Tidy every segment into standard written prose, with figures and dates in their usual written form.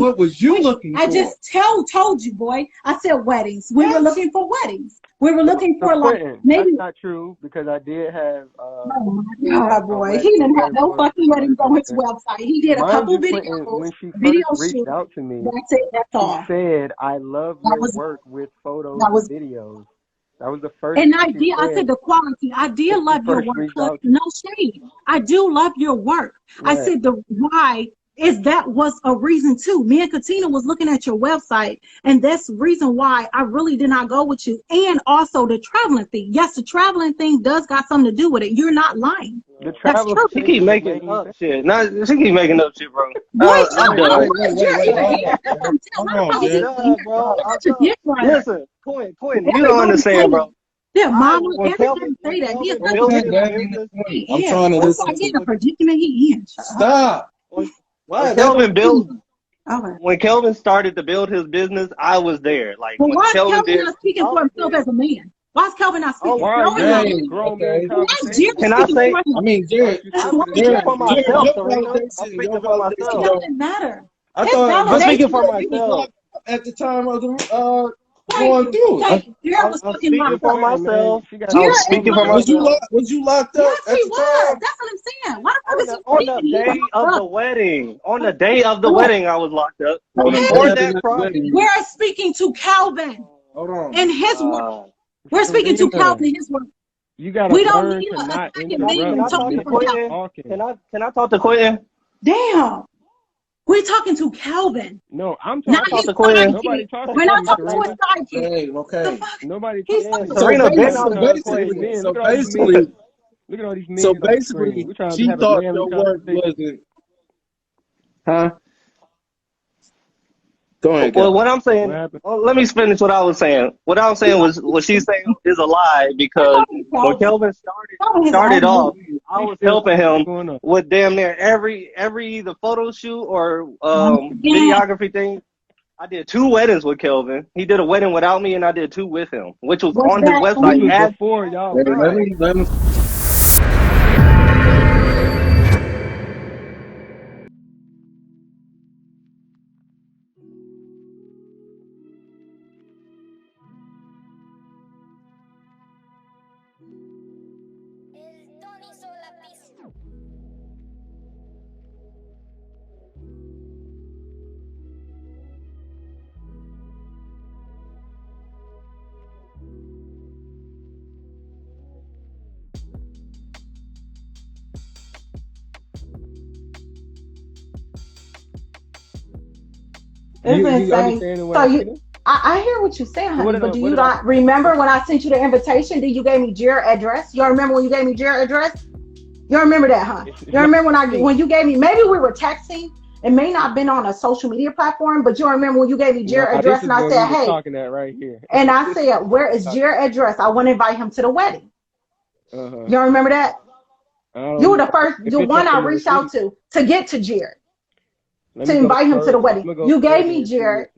what was you looking for? I just told you, boy. I said weddings. We were looking for weddings. We were looking for like maybe. That's not true because I did have. Oh my God, boy! He didn't have no fucking weddings on his website. He did a couple videos. When she Video first reached shoot. out to me, That's it. That's all. she said, "I love your work with photos and videos." That was the first. And I did. I said the quality. I did love your work. No shade. I do love your work. Right. I said the why is that was a reason too. Me and Katina was looking at your website, and that's the reason why I really did not go with you. And also the traveling thing. Yes, the traveling thing does got something to do with it. You're not lying. That's true. She keep making up shit. She keep making up shit, bro. Listen, Quinn, you don't understand, bro. Yeah, Mama, everybody say that. I'm trying to listen. I get a predicament he in. Stop. When Kelvin started to build his business, I was there. Like, well, why is Kelvin not speaking for himself as a man? Why is Kelvin not speaking? Can I say? I mean, Jared, I'm speaking for myself. It doesn't matter. I'm speaking for myself. At the time of the going through it. I'm speaking for myself. I'm speaking for myself. Was you locked up? Yes, he was. That's what I'm saying. Why the fuck on the day of the wedding? On the day of the wedding, I was locked up. Before that, we're speaking to Calvin. Hold on. And his work. We're speaking to Calvin and his work. You gotta learn to not interrupt. Can I talk to Quentin? Damn. We're talking to Calvin. No, I'm talking to Quentin. Nobody talking We're not talking to his sidekick. Okay. Nobody. Serena so basically, look at all these men. So basically, she thought your work wasn't. Huh? Go ahead. Well, what I'm saying, let me finish what I was saying. What I was saying was what she's saying is a lie because when Kelvin started off, I was helping him with damn near every either photo shoot or videography thing. I did 2 weddings with Kelvin. He did a wedding without me, and I did 2 with him, which was on his website. Before y'all. Let me. I hear what you're saying, honey, but do you not remember when I sent you the invitation? Did you gave me Jared's address? You remember when you gave me Jared's address? You remember that, huh? You remember when you gave me? Maybe we were texting. It may not have been on a social media platform, but you remember when you gave me Jared's address and I said, "Hey," talking that right here. And I said, "Where is Jared's address? I want to invite him to the wedding." You remember that? You were the one I reached out to get to Jared. To invite him to the wedding. You gave me Jared.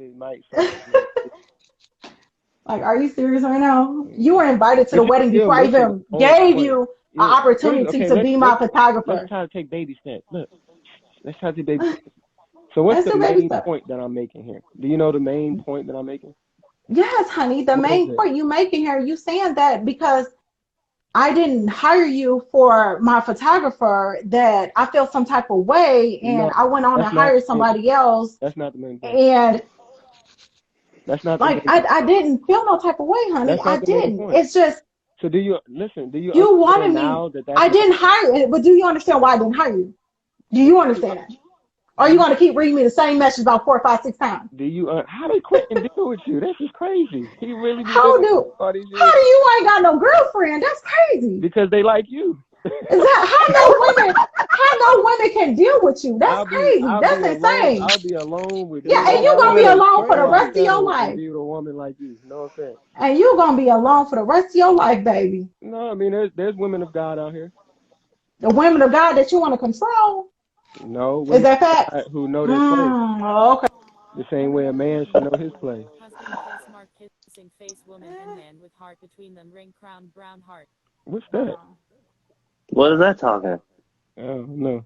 Like, are you serious right now? You were invited to the wedding before I even gave you an opportunity to be my photographer. Let's try to take baby steps. Look, let's try to take baby steps. So what's the main point that I'm making here? Do you know the main point that I'm making? Yes, honey. The main point you making here, you saying that because I didn't hire you for my photographer that I felt some type of way and I went on to hire somebody else. That's not the main point. And that's not like I didn't feel no type of way, honey. I didn't. It's just. So do you listen? Do you? You wanted me. I didn't hire it, but do you understand why I didn't hire you? Do you understand that? Or are you going to keep reading me the same message about 4, 5, 6 times? Do you? How did Quentin deal with you? This is crazy. He really. How do you ain't got no girlfriend? That's crazy. Because they like you. Is that how no women can deal with you? That's crazy. That's insane. I'll be alone with you. Yeah, and you're gonna be alone for the rest of your life. Be with a woman like you. No offense. And you're gonna be alone for the rest of your life, baby. No, I mean there's women of God out here. The women of God that you want to control. No. Is that fact? Who know their place. Oh, okay. The same way a man should know his place. Face woman and man with heart between them, ring crown brown heart. What's that? What is that talking? Oh no.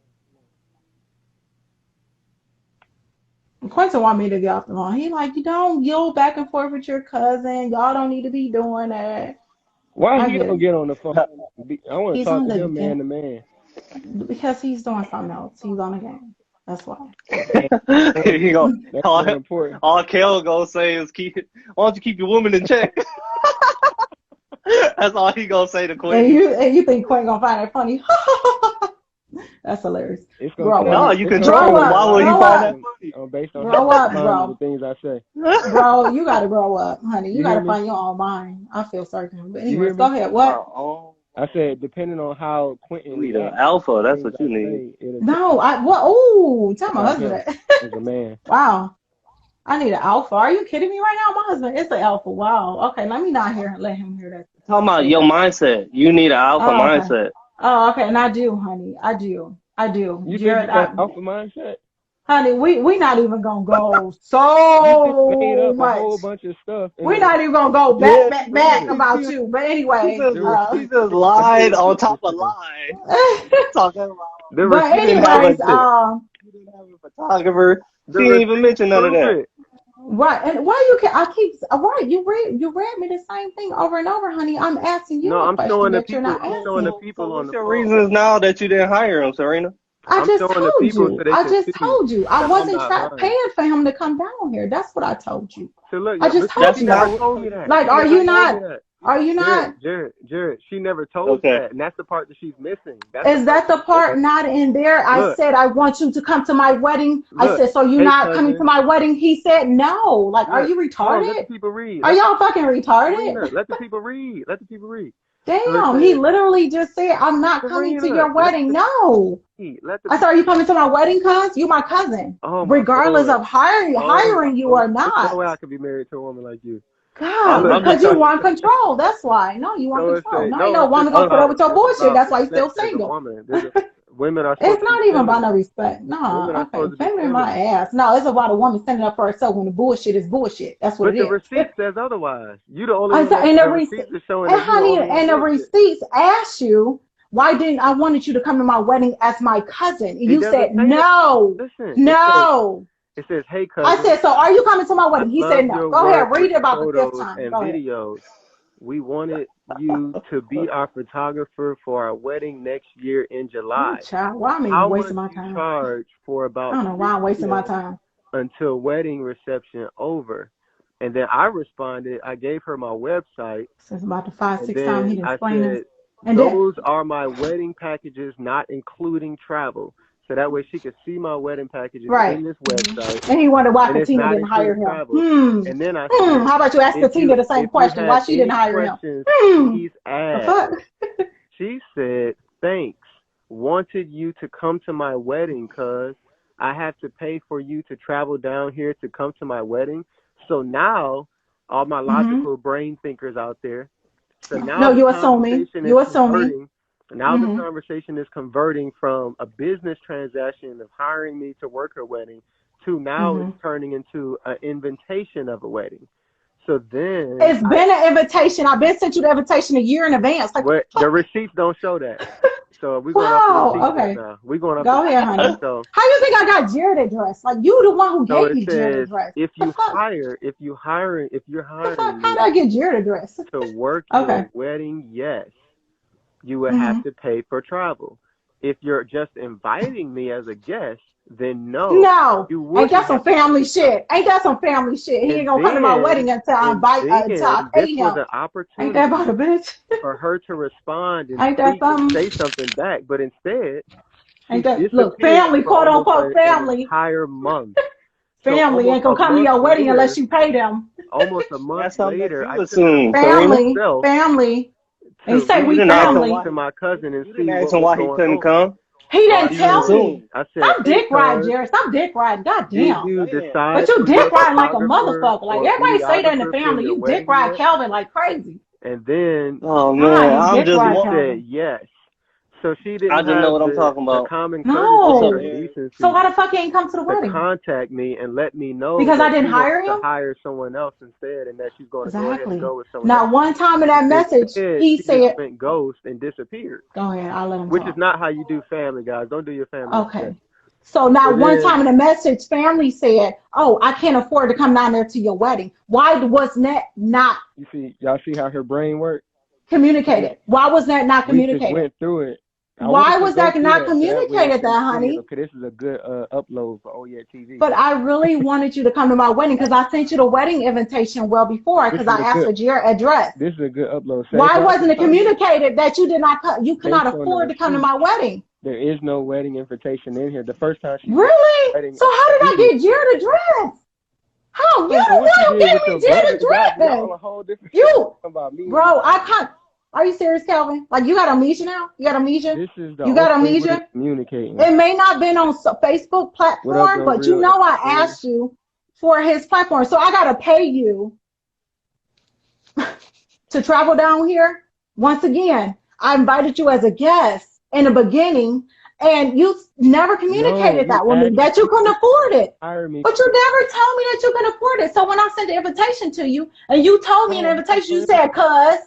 Quentin want me to get off the phone. He like, you don't go back and forth with your cousin. Y'all don't need to be doing that. Why he don't get on the phone? I want to He's talk on to the him man to man. because he's doing something else. He's on the game. That's why. He go, That's very important. all Kel gonna say is why don't you keep your woman in check? That's all he gonna say to Quentin. And you think Quentin gonna find that funny? That's hilarious. No, you control him. Why would he find that funny? Based on grow up, bro. The things I say. Bro, you gotta grow up, honey. You gotta find your own mind. I feel certain. But anyways, go ahead. What? I said, depending on how Quentin. You need an alpha. That's what you need. No, what? Ooh, tell my husband that. As a man. Wow. I need an alpha. Are you kidding me right now? My husband is an alpha. Wow. Okay, let me not let him hear that. Talking about your mindset. You need an alpha mindset. Oh, okay. And I do, honey. I do. You Jared, alpha mindset? Honey, we not even gonna go so you just made up much. A whole bunch of stuff. We're not even gonna go back about you. But anyway, he just lied on top of lie. Talking about. But anyways, you didn't have a photographer. She didn't even mention none of that. Right, and why you read me the same thing over and over, honey. I'm asking you. No, I'm showing the people. I'm showing the people on the phone. What's your reasons now that you didn't hire him, Serena? I just told you. I wasn't paying for him to come down here. That's what I told you. So look, I just told you that. Like, are you not? Jared, she never told that, and that's the part that she's missing. Is that the part not in there? I said, I want you to come to my wedding. I said, so you're not coming to my wedding? He said, no. Like, are you retarded? Let the people read. Are y'all fucking retarded? Let the people read. Let the people read. Damn, he literally just said, I'm not coming to your wedding. No. I said, are you coming to my wedding, cuz? You my cousin. Regardless of hiring you or not. There's no way I could be married to a woman like you. God, because you want control. That's why. No, you want control. No, you don't want to go put up with your bullshit. That's why you're still single. Women are. It's not even about no respect. No, okay. Feminine my ass. No, it's about a woman standing up for herself when the bullshit is bullshit. That's what it is. But the receipt says otherwise. You the only one. And the receipts is showing. And honey, and the receipts ask you, why didn't I wanted you to come to my wedding as my cousin? And you said no. No. It says, hey, cousin. I said, so are you coming to my wedding? He said no. Go ahead, read it about the fifth time. And videos. We wanted you to be our photographer for our wedding next year in July. Child, why am I wasting my time? Charge for about I don't know why I'm wasting my time. Until wedding reception over. And then I responded, I gave her my website. Since about the 5-6 times he explained it. And those are my wedding packages, not including travel. So that way she could see my wedding packages in this website. And he wondered why Katina didn't hire him. And then I said, how about you ask Katina the same question? Why she didn't hire him? Please ask. She said, thanks. Wanted you to come to my wedding because I have to pay for you to travel down here to come to my wedding. So now, all my logical brain thinkers out there. So now no, you assuming. You assuming. Now the conversation is converting from a business transaction of hiring me to work her wedding to now it's turning into an invitation of a wedding. So then it's been an invitation. I've been sent you the invitation a year in advance. Like the receipts don't show that. So we're going off the receipts now. We're going off. Go ahead, honey. So, how you think I got Jared address? Like you the one who gave me Jared address. If you're hiring how did I get Jared address? To work your wedding, yes. You would have to pay for travel. If you're just inviting me as a guest, then no. No. Ain't that some family shit? He ain't gonna come to my wedding until I invite until I pay him. This was an opportunity ain't that about a bitch? for her to respond and say something back, but instead look, family, quote unquote family. Entire month. Family ain't gonna come to your wedding unless you pay them. Almost a month later, I family. And he said we family. To my cousin and see why he couldn't come. He didn't tell me. I said, stop dick riding, Jared. Stop dick riding. God damn. But you dick riding like a motherfucker. Like everybody say that in the family. You dick ride Kelvin like crazy. And then I'm just said yes. So she didn't. I didn't know what I'm talking about. So why the fuck he ain't come to the wedding? Contact me and let me know because I didn't hire him. To hire someone else instead, and that she's going to go ahead and go with someone. Now, one time in that message, he said, "Went ghost and disappeared." Go ahead, I'll let him. Which is not how you do family, guys. Don't do your family. Okay. So now one time in a message, family said, "Oh, I can't afford to come down there to your wedding." Why was that not? You see, y'all see how her brain works? Communicated. Why was that not communicated? We just went through it. Why was that not communicated, honey? Okay, this is a good upload for OYETT TV. But I really wanted you to come to my wedding because I sent you the wedding invitation well before because I asked for your address. This is a good upload. Why wasn't it communicated that you did not you could not afford to come to my wedding? There is no wedding invitation in here. The first time she really? So how did I get Jared address? How? You don't give me Jared address. You, bro, I can't. Are you serious, Kelvin? Like you got amnesia now? You got amnesia? This is the you got amnesia? Communicating. It may not have been on Facebook platform, but you know I asked you for his platform. So I gotta pay you to travel down here. Once again, I invited you as a guest in the beginning, and you never communicated that with me, that you couldn't afford it. But you never told me that you could afford it. So when I sent the invitation to you, and you told me in the invitation, you said, "Cuz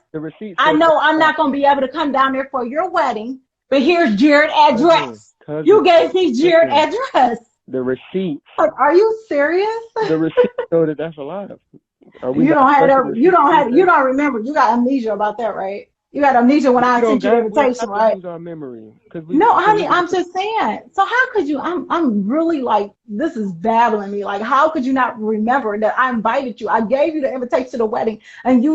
I know I'm not gonna be able to come down there for your wedding, but here's Jared's address." You gave me Jared's address. The receipt. Like, are you serious? The receipt showed that that's a lot of. You don't remember. You got amnesia about that, right? You got amnesia when I sent you the invitation, right? Our memory. No, honey, I'm just saying. So how could you? I'm really like, this is battling me. Like, how could you not remember that I invited you? I gave you the invitation to the wedding, and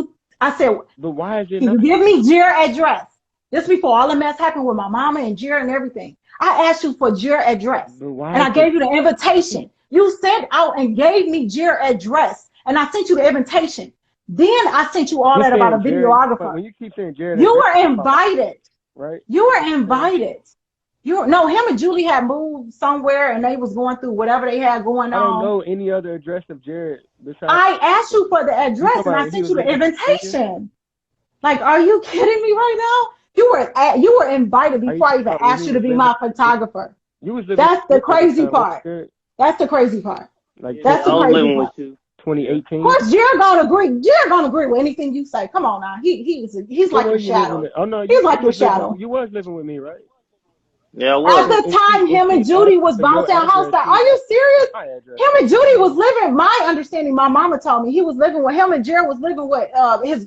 I said, but why is it? Can you give me Jared's address? This before all the mess happened with my mama and Jared and everything. I asked you for Jared's address, and I gave you the invitation. You sent out and gave me Jared's address, and I sent you the invitation. Then I sent you all that about a videographer. When you keep saying Jared, you were invited. Right? You were invited. Him and Julie had moved somewhere and they was going through whatever they had going on. I don't know any other address of Jared besides. I asked you for the address and I sent you the invitation. Like, are you kidding me right now? You were invited before I even asked you to be my photographer. That's the crazy part. That's the crazy part. That's the crazy part. 2018. Of course, Jared gonna agree. Jared gonna agree with anything you say. Come on now, he's like your shadow. Oh no, he's like your shadow. You was living with me, right? Yeah, at the time, him and Judy was bouncing house. Are you serious? Him and Judy was living. My understanding, my mama told me he was living with him, and Jared was living with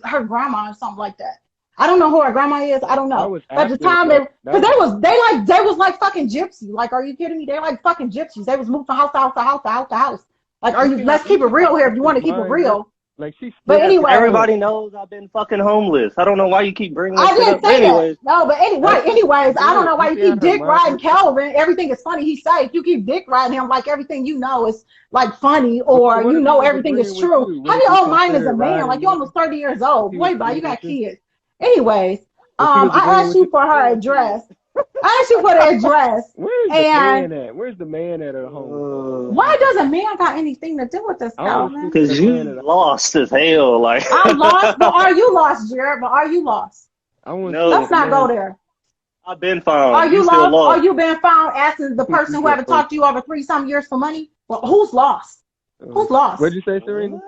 her grandma or something like that. I don't know who her grandma is. I don't know. At the time, because they was like fucking gypsy. Like, are you kidding me? They like fucking gypsies. They was moving from house to house to house to house to house. Like, let's keep it real here if you want to keep it real. But anyway, everybody knows I've been fucking homeless. I don't know why you keep bringing this I didn't up. say that. No, but anyways, I don't know why you keep dick riding Kelvin. Everything is funny. He's safe. You keep dick riding him like everything you know is like funny or you know everything is true. How your old mind is a man? Like, you're almost 30 years old. Boy, bye, you got kids. Anyways, I asked you for her address. I asked you for the address. Where's the man at her home? Why doesn't man got anything to do with this, Calvin? Because you lost as hell. Like, I'm lost, but are you lost, Jared? But are you lost? Let's not go there. I've been found. Are you lost? Are you been found asking the person who haven't talked to you over 3-some years for money? Well, who's lost? Who's lost? What'd you say, Serena?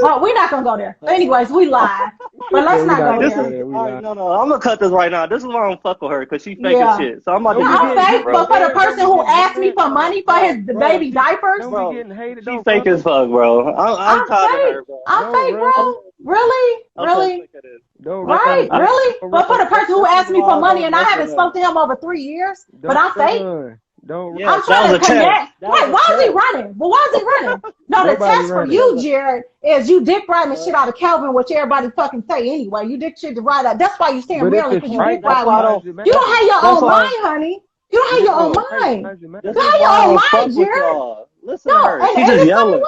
Well, we're not gonna go there. Anyways, we live, but let's not go there. No, I'm gonna cut this right now. This is why I don't fuck with her, because she fake as shit. So I'm about to I'm fake, but for the person who asked me for money for his baby diapers, bro, she fake as fuck, bro. I'm tired of her, bro. I'm fake, bro. Really? Right? Really? But for the person who asked me for money and I haven't spoken to him over 3 years, but I'm fake. I'm trying to connect. Wait, why is he running? But why is he running? No, the test for you, Jared, is you dick riding the shit out of Kelvin, which everybody fucking say anyway. You dick shit to ride out. That's why you stay in Maryland, because you dick ride. You don't have your own mind, honey. You don't have your own mind. You don't have your own mind, Jared. Listen to her. She's just yelling.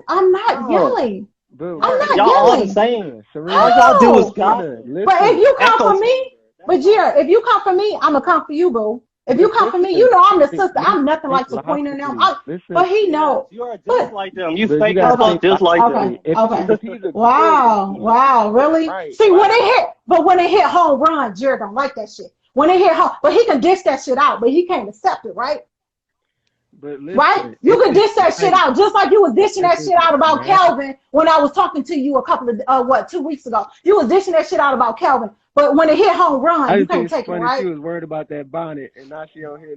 I'm not yelling. I'm not y'all all yelling. the same. All y'all do is God. But if you come for me, but Jared, if you come for me, I'm gonna come for you, boo. If you come for me, you know I'm the sister. I'm nothing like Sequina and them. But he knows. You are just like them. You fake as fuck just like them. Okay. Wow. Really? See, when it hit home run, Jared don't like that shit. When it hit home, but he can dish that shit out, but he can't accept it, right? Right? You can dish that shit out, just like you was dishing that shit out about Kelvin when I was talking to you a couple of 2 weeks ago. You was dishing that shit out about Kelvin. But when it hit home run, you can't it's take it, funny. right? She was worried about that bonnet, and now she on here.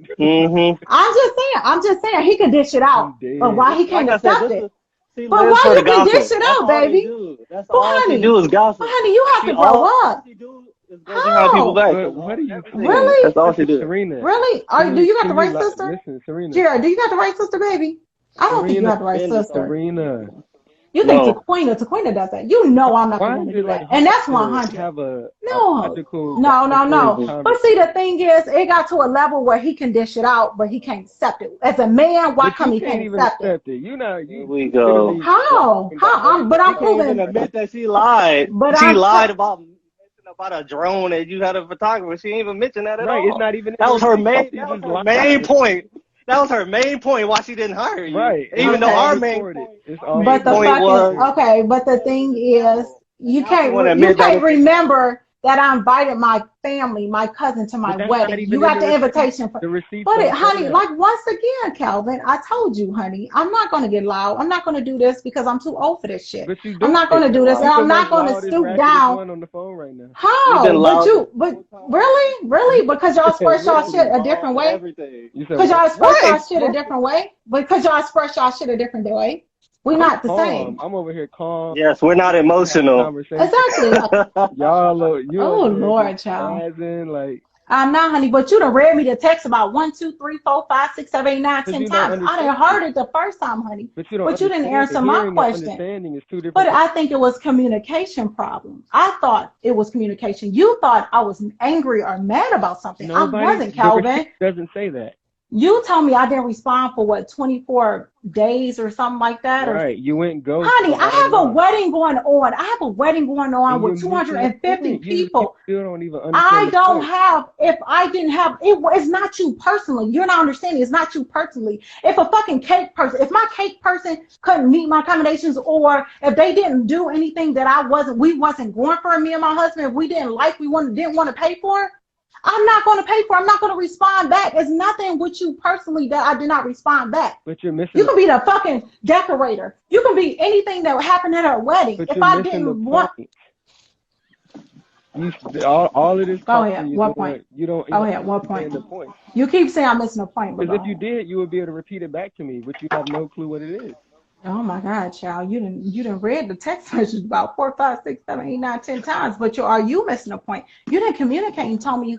I'm just saying, he can dish it out. But why he can't accept it? But why you can dish it out, baby? That's all she do is gossip. Well, honey, you have to grow up. All she do is go behind people's back. What are you really? That's all she do. Serena. Really? Do you got the right sister? Listen, Serena. Jared, do you got the right sister, baby? I don't think you have the right sister. Serena. You think Taquina does that? You know I'm not going to do that. And that's 100. No. But see, the thing is, it got to a level where he can dish it out, but he can't accept it. As a man, why come he can't accept it? Here we go. How? But I'm proving. Admit that she lied. But she lied about a drone and you had a photographer. She ain't even mentioned that at all. It's not even. That was her main point. That was her main point why she didn't hire you. Right. Even though our main point was okay. But the thing is, you can't remember that I invited my family, my cousin to my wedding. You got the invitation for the receipt. But honey, like once again, Calvin, I told you, honey, I'm not going to get loud. I'm not going to do this because I'm too old for this shit. I'm not going to do this, and I'm not going to stoop down. On the phone right now. How? But really, because y'all express y'all shit a different way. Because y'all express y'all shit a different way. Because y'all express y'all shit a different way. We're not the same. I'm over here calm. Yes, we're not emotional. Exactly. Y'all, oh Lord, child. Like I'm not, honey, but you done read me the text about 1, 2, 3, 4, 5, 6, 7, 8, 9, 10 times. I done heard it the first time, honey. But you didn't answer my question. But I think it was communication problem. I thought it was communication. You thought I was angry or mad about something. I wasn't, Calvin. Doesn't say that. You told me I didn't respond for what, 24 days or something like that? Right. You went ghost. Honey, I have a wedding going on. I have a wedding going on with 250 people. You still don't even understand. I don't have, if I didn't have, it's not you personally. You're not understanding. It's not you personally. If a fucking cake person, if my cake person couldn't meet my accommodations, or if they didn't do anything that we wasn't going for, me and my husband, if we didn't like, didn't want to pay for, I'm not going to pay for it. I'm not going to respond back. It's nothing with you personally that I did not respond back. But you're missing. You can be the fucking decorator. You can be anything that happened at our wedding. But if I didn't want. All of this. Go ahead. What point? You don't. Go ahead. What point? You keep saying I'm missing a point. Because if you did, you would be able to repeat it back to me, but you have no clue what it is. Oh my God, child! You didn't read the text message about 4, 5, 6, 7, 8, 9, 10 times. But are you missing a point? You didn't communicate and tell me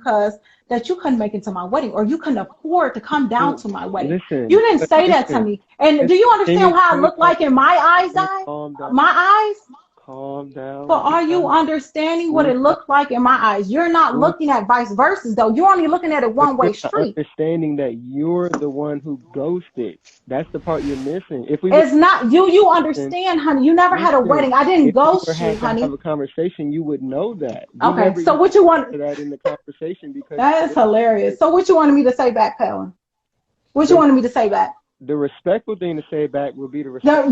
that you couldn't make it to my wedding, or you couldn't afford to come down to my wedding. You didn't say that to me. And do you understand how I look like in my eyes, My eyes? Calm down. But are you understanding what it looked like in my eyes? You're not looking at vice versa, though. You're only looking at a one-way street. Understanding that you're the one who ghosted. That's the part you're missing. It's not you. You understand, honey. You never had a wedding. I didn't ghost you, honey. Have a conversation, you would know that. Okay. So what you want? That in the conversation because that is hilarious. So what you wanted me to say back, Helen? What you wanted me to say back? The respectful thing to say back would be the respectful.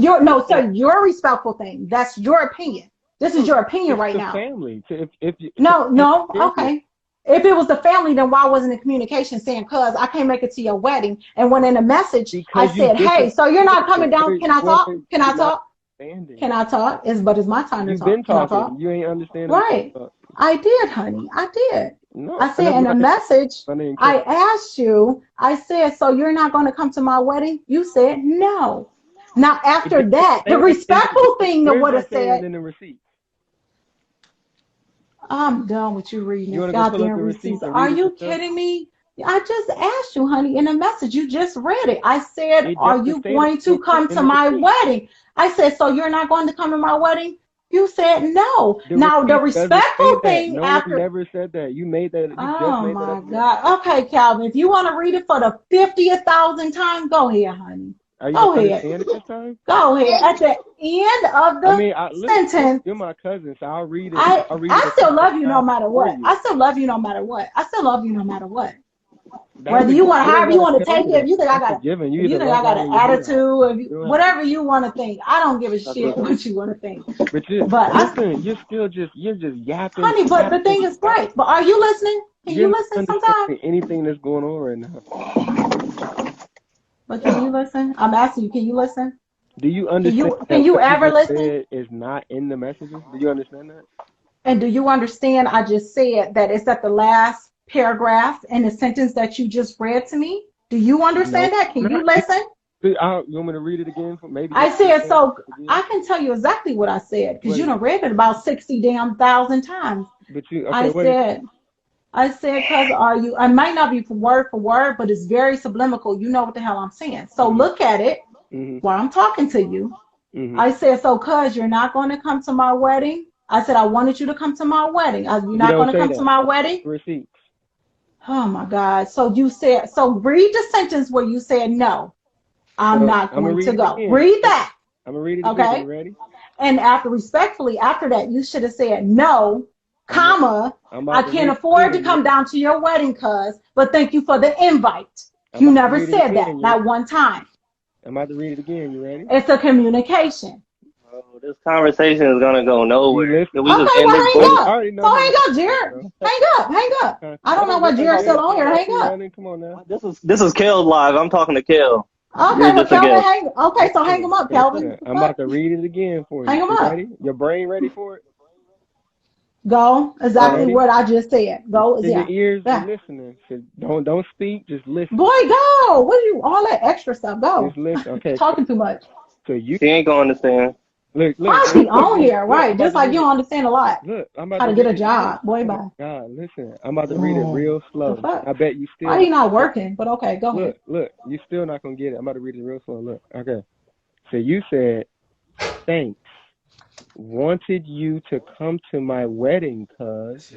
Sir, your respectful thing. That's your opinion. This is your opinion right now. Family. Okay. If it was the family, then why wasn't the communication saying, cuz I can't make it to your wedding? And when in a message, I said, hey, so you're not coming down. Can I talk? Can I talk? Can I talk? But it's my time to talk. You've been talking. You ain't understanding. Right. I did, honey. I did. No, I said in a message, I asked you, I said, so you're not going to come to my wedding? You said no. Now, after that, the respectful thing that would have said, in the receipt. I'm done with you reading this goddamn receipts. Are you kidding me? I just asked you, honey, in a message. You just read it. I said, are you going to come to my wedding? I said, so you're not going to come to my wedding? You said no. Now the respectful thing after. No, never said that. You made that. Oh my God. Okay, Calvin. If you want to read it for the 50,000th time, go ahead, honey. Go ahead. Go ahead. At the end of the sentence. You're my cousin, so I'll read it. I still love you no matter what. I still love you no matter what. I still love you no matter what. Whether you want, however you want to take it, if you think I got, you think I got an attitude, whatever you want to think, I don't give a shit what you want to think. But listen, you're just yapping. Honey, but the thing is right. But are you listening? Can you listen sometimes? Anything that's going on right now. But can you listen? I'm asking you. Can you listen? Do you understand? Can you ever listen? Is not in the messages. Do you understand that? And do you understand? I just said that it's at the last paragraph in the sentence that you just read to me. Do you understand that? Can you listen? You want me to read it again? Maybe I said, so I can tell you exactly what I said because you done read it about 60,000 times. But you, I said, because I might not be word for word, but it's very subliminal. You know what the hell I'm saying. So look at it while I'm talking to you. I said, so cuz you're not going to come to my wedding. I said, I wanted you to come to my wedding. You're not going to come to my wedding? Receipts. Oh my God. So you said, so read the sentence where you said, no, I'm not going to go. Read that. I'm going to read it again. Okay. You ready? And respectfully, after that, you should have said, no, comma, I can't afford to come down to your wedding, cuz, but thank you for the invite. You never said that, not one time. I'm about to read it again. You ready? It's a communication. Oh, this conversation is gonna go nowhere. Okay, well, hang up. So hang up, Jared. Hang up. I don't know why Jared's still on here. Hang up. Come on now. This is Kel live. I'm talking to Kel. Okay, well, Kelvin, okay, so hang him up, Kelvin. I'm about to read it again for you. Hang him up. Ready? Your brain ready for it? Go exactly what I just said. Go. Your ears are listening. So don't speak. Just listen. Boy, go. What are you? All that extra stuff. Go. Just listen. Okay. Talking too much. So she ain't gonna understand. Look. I be on here, right? Just like you don't understand a lot. Look, I'm about how to get a job, boy. Bye. God, listen. I'm about to read it real slow. I bet you still. Why are you not working? But okay, go ahead. Look. You still not gonna get it. I'm about to read it real slow. Look. Okay. So you said, thanks. Wanted you to come to my wedding, cuz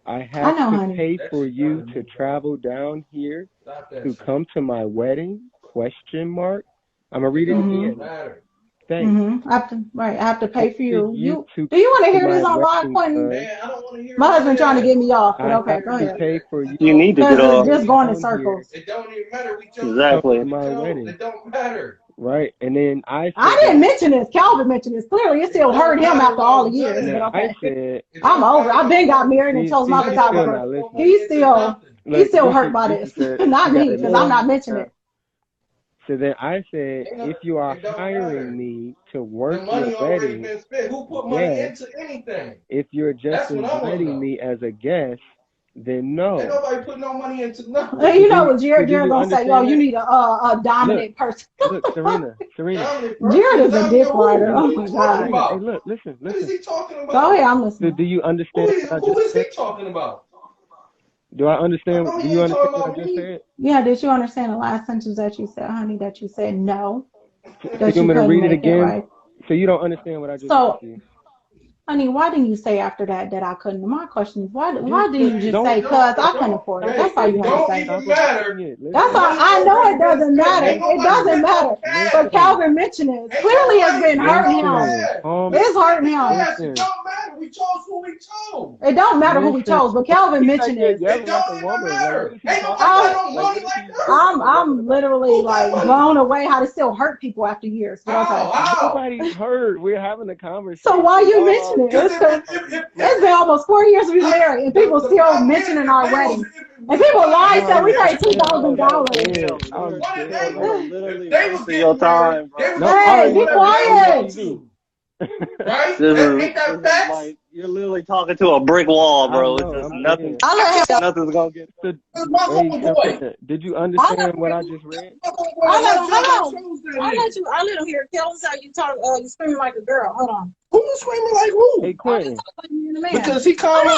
I have to pay for you to travel down here to come to my wedding? Question mark. I'm gonna read it again. Thanks. I have to pay for you. Do you want to hear this on live, Quentin? My husband trying to get me off, but okay, go ahead. Pay for you. You need to get off. Just going in circles. It don't even matter. We chose exactly. My wedding. It don't matter. Right, and then I didn't mention this. Calvin mentioned this. Clearly, it still hurt him after all the years. But okay. I'm over. I've been got married and chose my photographer. He's still hurt by this. Not me, because I'm not mentioning it. So then I said, if you are hiring me to work your wedding, who put money into anything? If you're just inviting me as a guest, then no. Ain't nobody put no money into nothing. Hey, you know what Jared gonna say? Oh, you need a dominant person. Look, Serena. Jared is a dick rider. Oh my God. Hey, look, listen. What is he talking about? Go ahead, I'm listening. So do you understand? Who is he talking about? Do I understand? Do you understand what I just said? Yeah. Did you understand the last sentence that you said, honey? That you said no. That you want me to read it again? Right? So you don't understand what I just said to you? Honey, why didn't you say after that I couldn't? My question is, why didn't you just say, cuz I couldn't afford it? That's all you have to say. Don't even matter. That's all. I know it doesn't matter. It doesn't matter. But Calvin mentioned it. Clearly it's been hurting him. It's hurting him. Yes, it don't matter. We chose who we chose. It don't matter who we chose, but Calvin mentioned it. It don't even matter. Ain't nobody money like that. I'm literally like blown away how to still hurt people after years. But okay. Nobody's hurt. We're having a conversation. So why you mentioning it? It's been almost 4 years we've been married, and people still mentioning our wedding. And people lie and say we paid $2,000. Literally wasting your time, bro. Hey, be quiet. Right? Ain't that facts? You're literally talking to a brick wall, bro. It's just nothing. Nothing's gonna get. Did you understand what I just read? I let him hear. Tell us how you talk. You screaming like a girl. Hold on. Who you screaming like who? Hey, Quentin. Because he called me.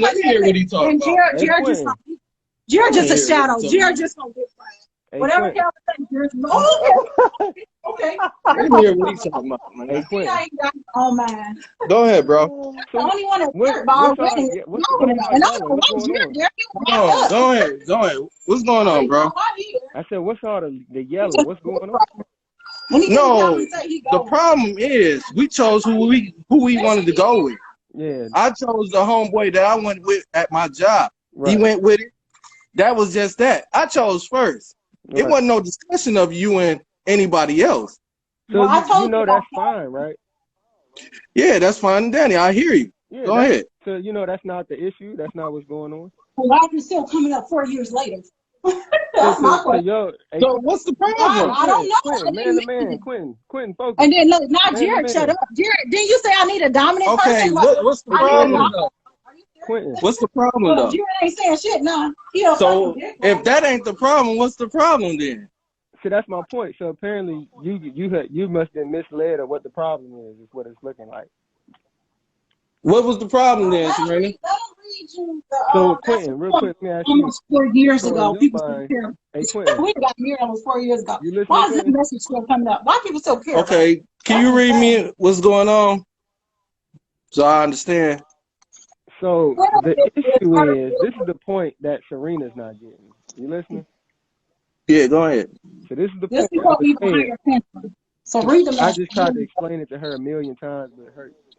Let me hear what he talking about. Jared just a shadow. Jared just gonna get quiet. Whatever Calvin says, Jared's okay. Let me hear what he's talking about, man. Hey, Quentin. Oh man. Go ahead, bro. The only one that's hurt by our wedding is and I don't know Jared. Go ahead. What's going on, bro? I said, what's all the yellow? What's going on? No, the problem is we chose who we wanted to go with. Yeah. I chose the homeboy that I went with at my job. Right. He went with it. That was just that. I chose first. Right. It wasn't no discussion of you and anybody else. So you know that's fine, right? Yeah, that's fine, Danny. I hear you. Yeah, go ahead. So you know that's not the issue. That's not what's going on. Why are you still coming up 4 years later? That's my question. So what's the problem? I don't know. Quentin, focus. And then look, now Jared, shut up. Jared, didn't you say I need a dominant person? Okay, what's the problem though? Quentin. What's the problem though? Jared ain't saying shit now. So if that ain't the problem, what's the problem then? See, that's my point. So apparently you must have been misled of what the problem is what it's looking like. What was the problem then, Serena? So Quentin, real quick, let me ask you. Almost 4 years ago, people still care. Hey, Quentin. We got married almost 4 years ago. You Why is this message still coming up? Why people still care? Okay, can you read me what's going on so I understand? So the issue is, this is the point that Serena's not getting. You listening? Yeah, go ahead. So this is the point. So read the I just tried to explain it to her a million times, but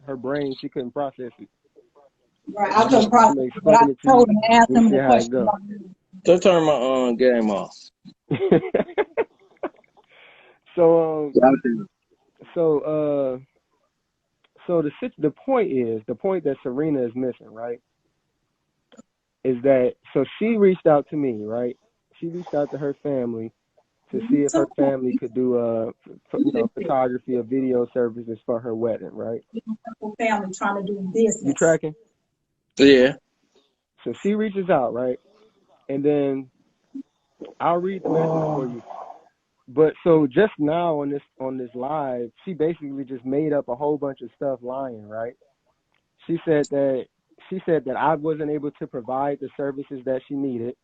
her brain, she couldn't process it. Right, I couldn't process it, but I told him to ask him the question. Don't turn my game off. So the point that Serena is missing, right? Is that so she reached out to me, right? She reached out to her family to see if her family could do photography or video services for her wedding, right? Family trying to do business. You tracking? Yeah. So she reaches out, right? And then I'll read the message for you. But so just now on this live, she basically just made up a whole bunch of stuff lying, right? She said that I wasn't able to provide the services that she needed,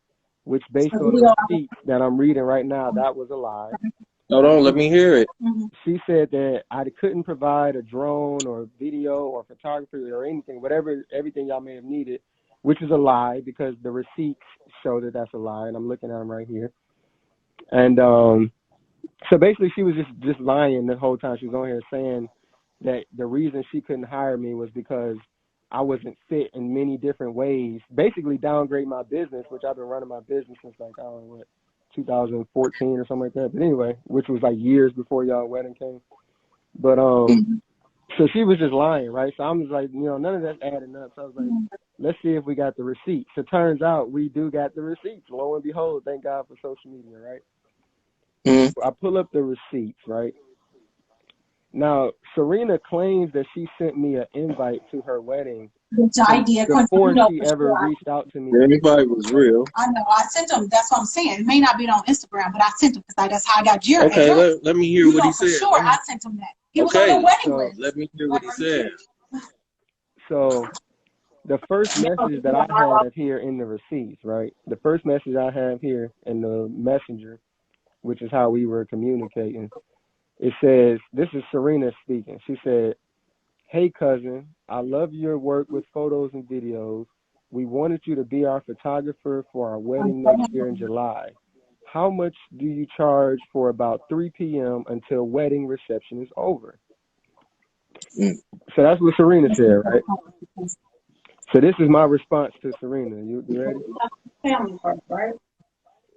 which based on the receipts that I'm reading right now, that was a lie. Hold on, let me hear it. She said that I couldn't provide a drone or video or photography or anything, everything y'all may have needed, which is a lie because the receipts show that that's a lie, and I'm looking at them right here. And so basically she was just lying the whole time. She was on here saying that the reason she couldn't hire me was because I wasn't fit in many different ways, basically downgrade my business, which I've been running my business since 2014 or something like that. But anyway, which was like years before y'all wedding came. But so she was just lying, right? So I was like, none of that's adding up. So I was like, let's see if we got the receipts. So it turns out we do got the receipts. Lo and behold, thank God for social media, right? I pull up the receipts, right? Now, Serena claims that she sent me an invite to her wedding before she ever reached out to me. The invite was real. I know. I sent them. That's what I'm saying. It may not be on Instagram, but I sent them because that's how I got Jared. Okay, let me hear what he said. Sure, I sent him that. He was on the wedding list. Let me hear what he said. So the first message that I have here in the receipts, right? The first message I have here in the messenger, which is how we were communicating, it says, this is Serena speaking. She said, "Hey, cousin, I love your work with photos and videos. We wanted you to be our photographer for our wedding next year in July. How much do you charge for about 3 p.m. until wedding reception is over?" So that's what Serena said, right? So this is my response to Serena. You ready? Family first, right?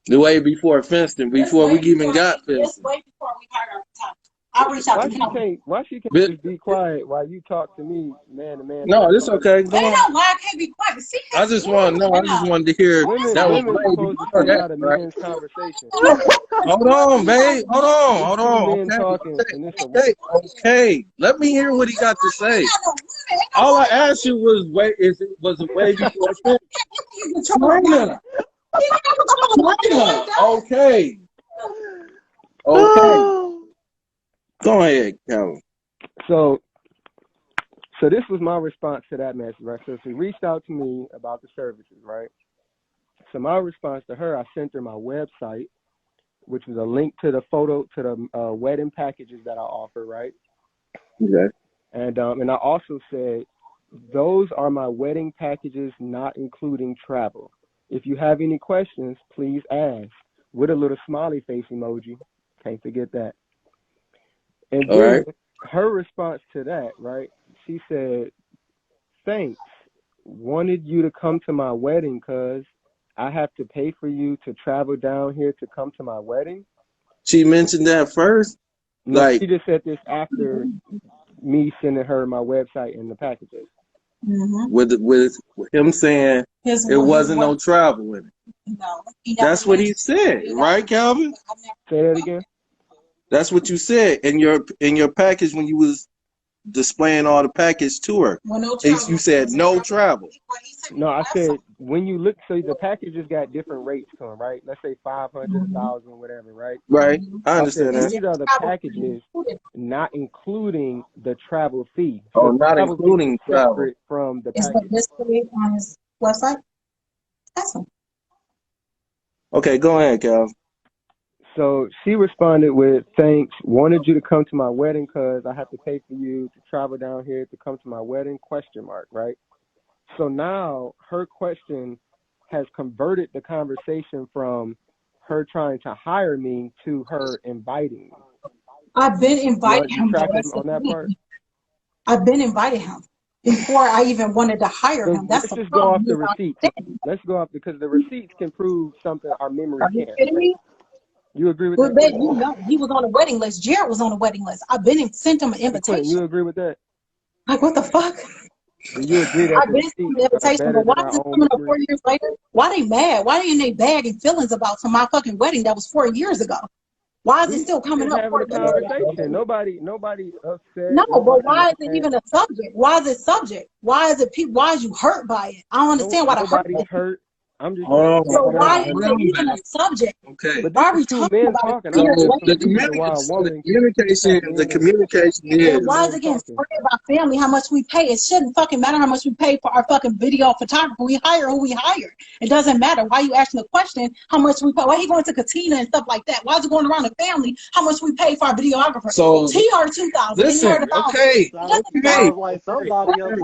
The way before fencing, before we even got fencing. This way before we hired our photographer. I'll reach out to him. Why she can't just be quiet while you talk to me, man to man? No, it's okay. Go on. Why I can't be quiet? See, I just want to know. I just wanted to hear that was supposed to stay out of men's conversation. Hold on, babe. Hold on. Okay. Let me hear what he got to say. All I asked you was was it way before fencing? Okay. Go ahead, Calvin. So this was my response to that message, right? So she reached out to me about the services, right? So my response to her, I sent her my website, which was a link to the wedding packages that I offer, right? Okay. And I also said, those are my wedding packages, not including travel. If you have any questions, please ask, with a little smiley face emoji. Can't forget that. And then her response to that, right? She said, "Thanks. Wanted you to come to my wedding because I have to pay for you to travel down here to come to my wedding." She mentioned that first? No, she just said this after me sending her my website and the packages. with him saying it wasn't no travel in it. No, that's what he said, right, Calvin? Say that again. That's what you said in your package when you was displaying all the package to her. Well, no you said no travel. No, I said when you look, so the packages got different rates to them, right? Let's say 500, 1,000, whatever, right? Right. I understand that. These are the packages not including the travel fee. So not including travel from the package. Is the display on his website? Awesome. Okay, go ahead, Cal. So she responded with, thanks, wanted you to come to my wedding because I have to pay for you to travel down here to come to my wedding, ? Right? So now her question has converted the conversation from her trying to hire me to her inviting me. I've been invited him on that part? I've been invited him before I even wanted to hire him. That's let's just go off the receipts. Let's go off because the receipts can prove something our memory can't. Are you kidding me? You agree with that? You know, he was on a wedding list. Jared was on a wedding list. I've been sent him an invitation. You agree with that? Like, what the fuck? You agree that I've been sent an invitation, but why is it coming up 4 years later? Why they mad? Why ain't they bagging feelings about my fucking wedding that was 4 years ago? Why is it still coming up? Nobody upset. No, but why is it even a subject? Why is it subject? Why is it? Why is you hurt by it? I don't understand why the hurt. I'm just. So why is it even a subject? Okay. But why are we talking about the communication is. And why is it getting spread by family how much we pay? It shouldn't fucking matter how much we pay for our fucking video photographer. We hire who we hire. It doesn't matter. Why you asking the question how much we pay? Why he going to Katina and stuff like that? Why is it going around the family how much we pay for our videographer? So TR 2000. Listen, okay. Like somebody else.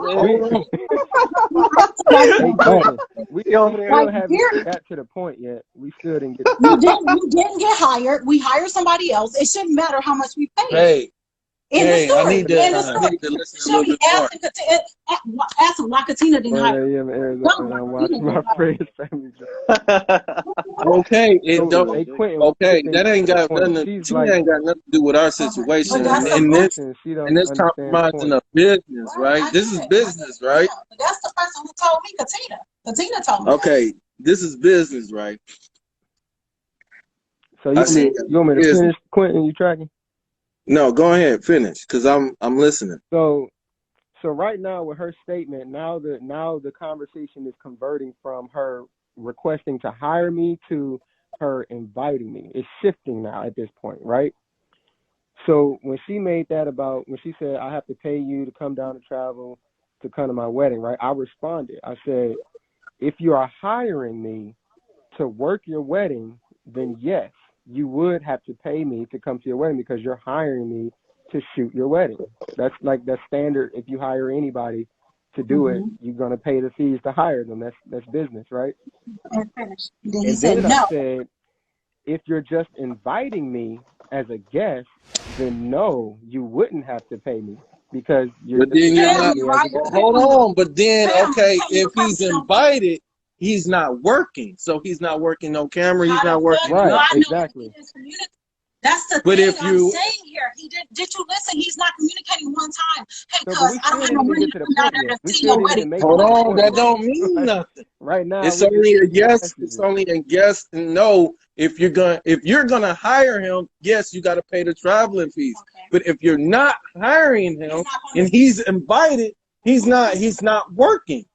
We still haven't got to the point yet. We still didn't get. You didn't get hired. We hired somebody else. It shouldn't matter how much we pay. Hey, I need to listen a little bit more. Ask him why Katina didn't hire. My friend's family. Okay, that ain't got nothing. Ain't got nothing to do with our situation. In this compromising of business, right? This is business, right? But that's the person who told me, Katina. Katina told me. Okay, this is business, right? So you want me to finish, Quentin? You tracking? No, go ahead, finish, cause I'm listening. So right now with her statement, now the conversation is converting from her requesting to hire me to her inviting me. It's shifting now at this point, right? So when she made that when she said I have to pay you to come down to travel to come to my wedding, right? I responded. I said, if you are hiring me to work your wedding, then yes, you would have to pay me to come to your wedding because you're hiring me to shoot your wedding. That's standard. If you hire anybody to do it, you're gonna pay the fees to hire them. That's business, right? And then I said, if you're just inviting me as a guest, then no, you wouldn't have to pay me because you're. But then you're not. Hold on, but then okay, if he's invited. He's not working, so he's not working no camera. He's not working. Right, exactly. That's the thing I'm saying here. Did you listen? He's not communicating one time. Hey, cuz I don't have no money to come down there to see your wedding. Hold on, that don't mean nothing. Right now, it's only a yes. It's only a yes and no. If you're gonna hire him, yes, you got to pay the traveling fees. Okay. But if you're not hiring him and he's invited, he's not working.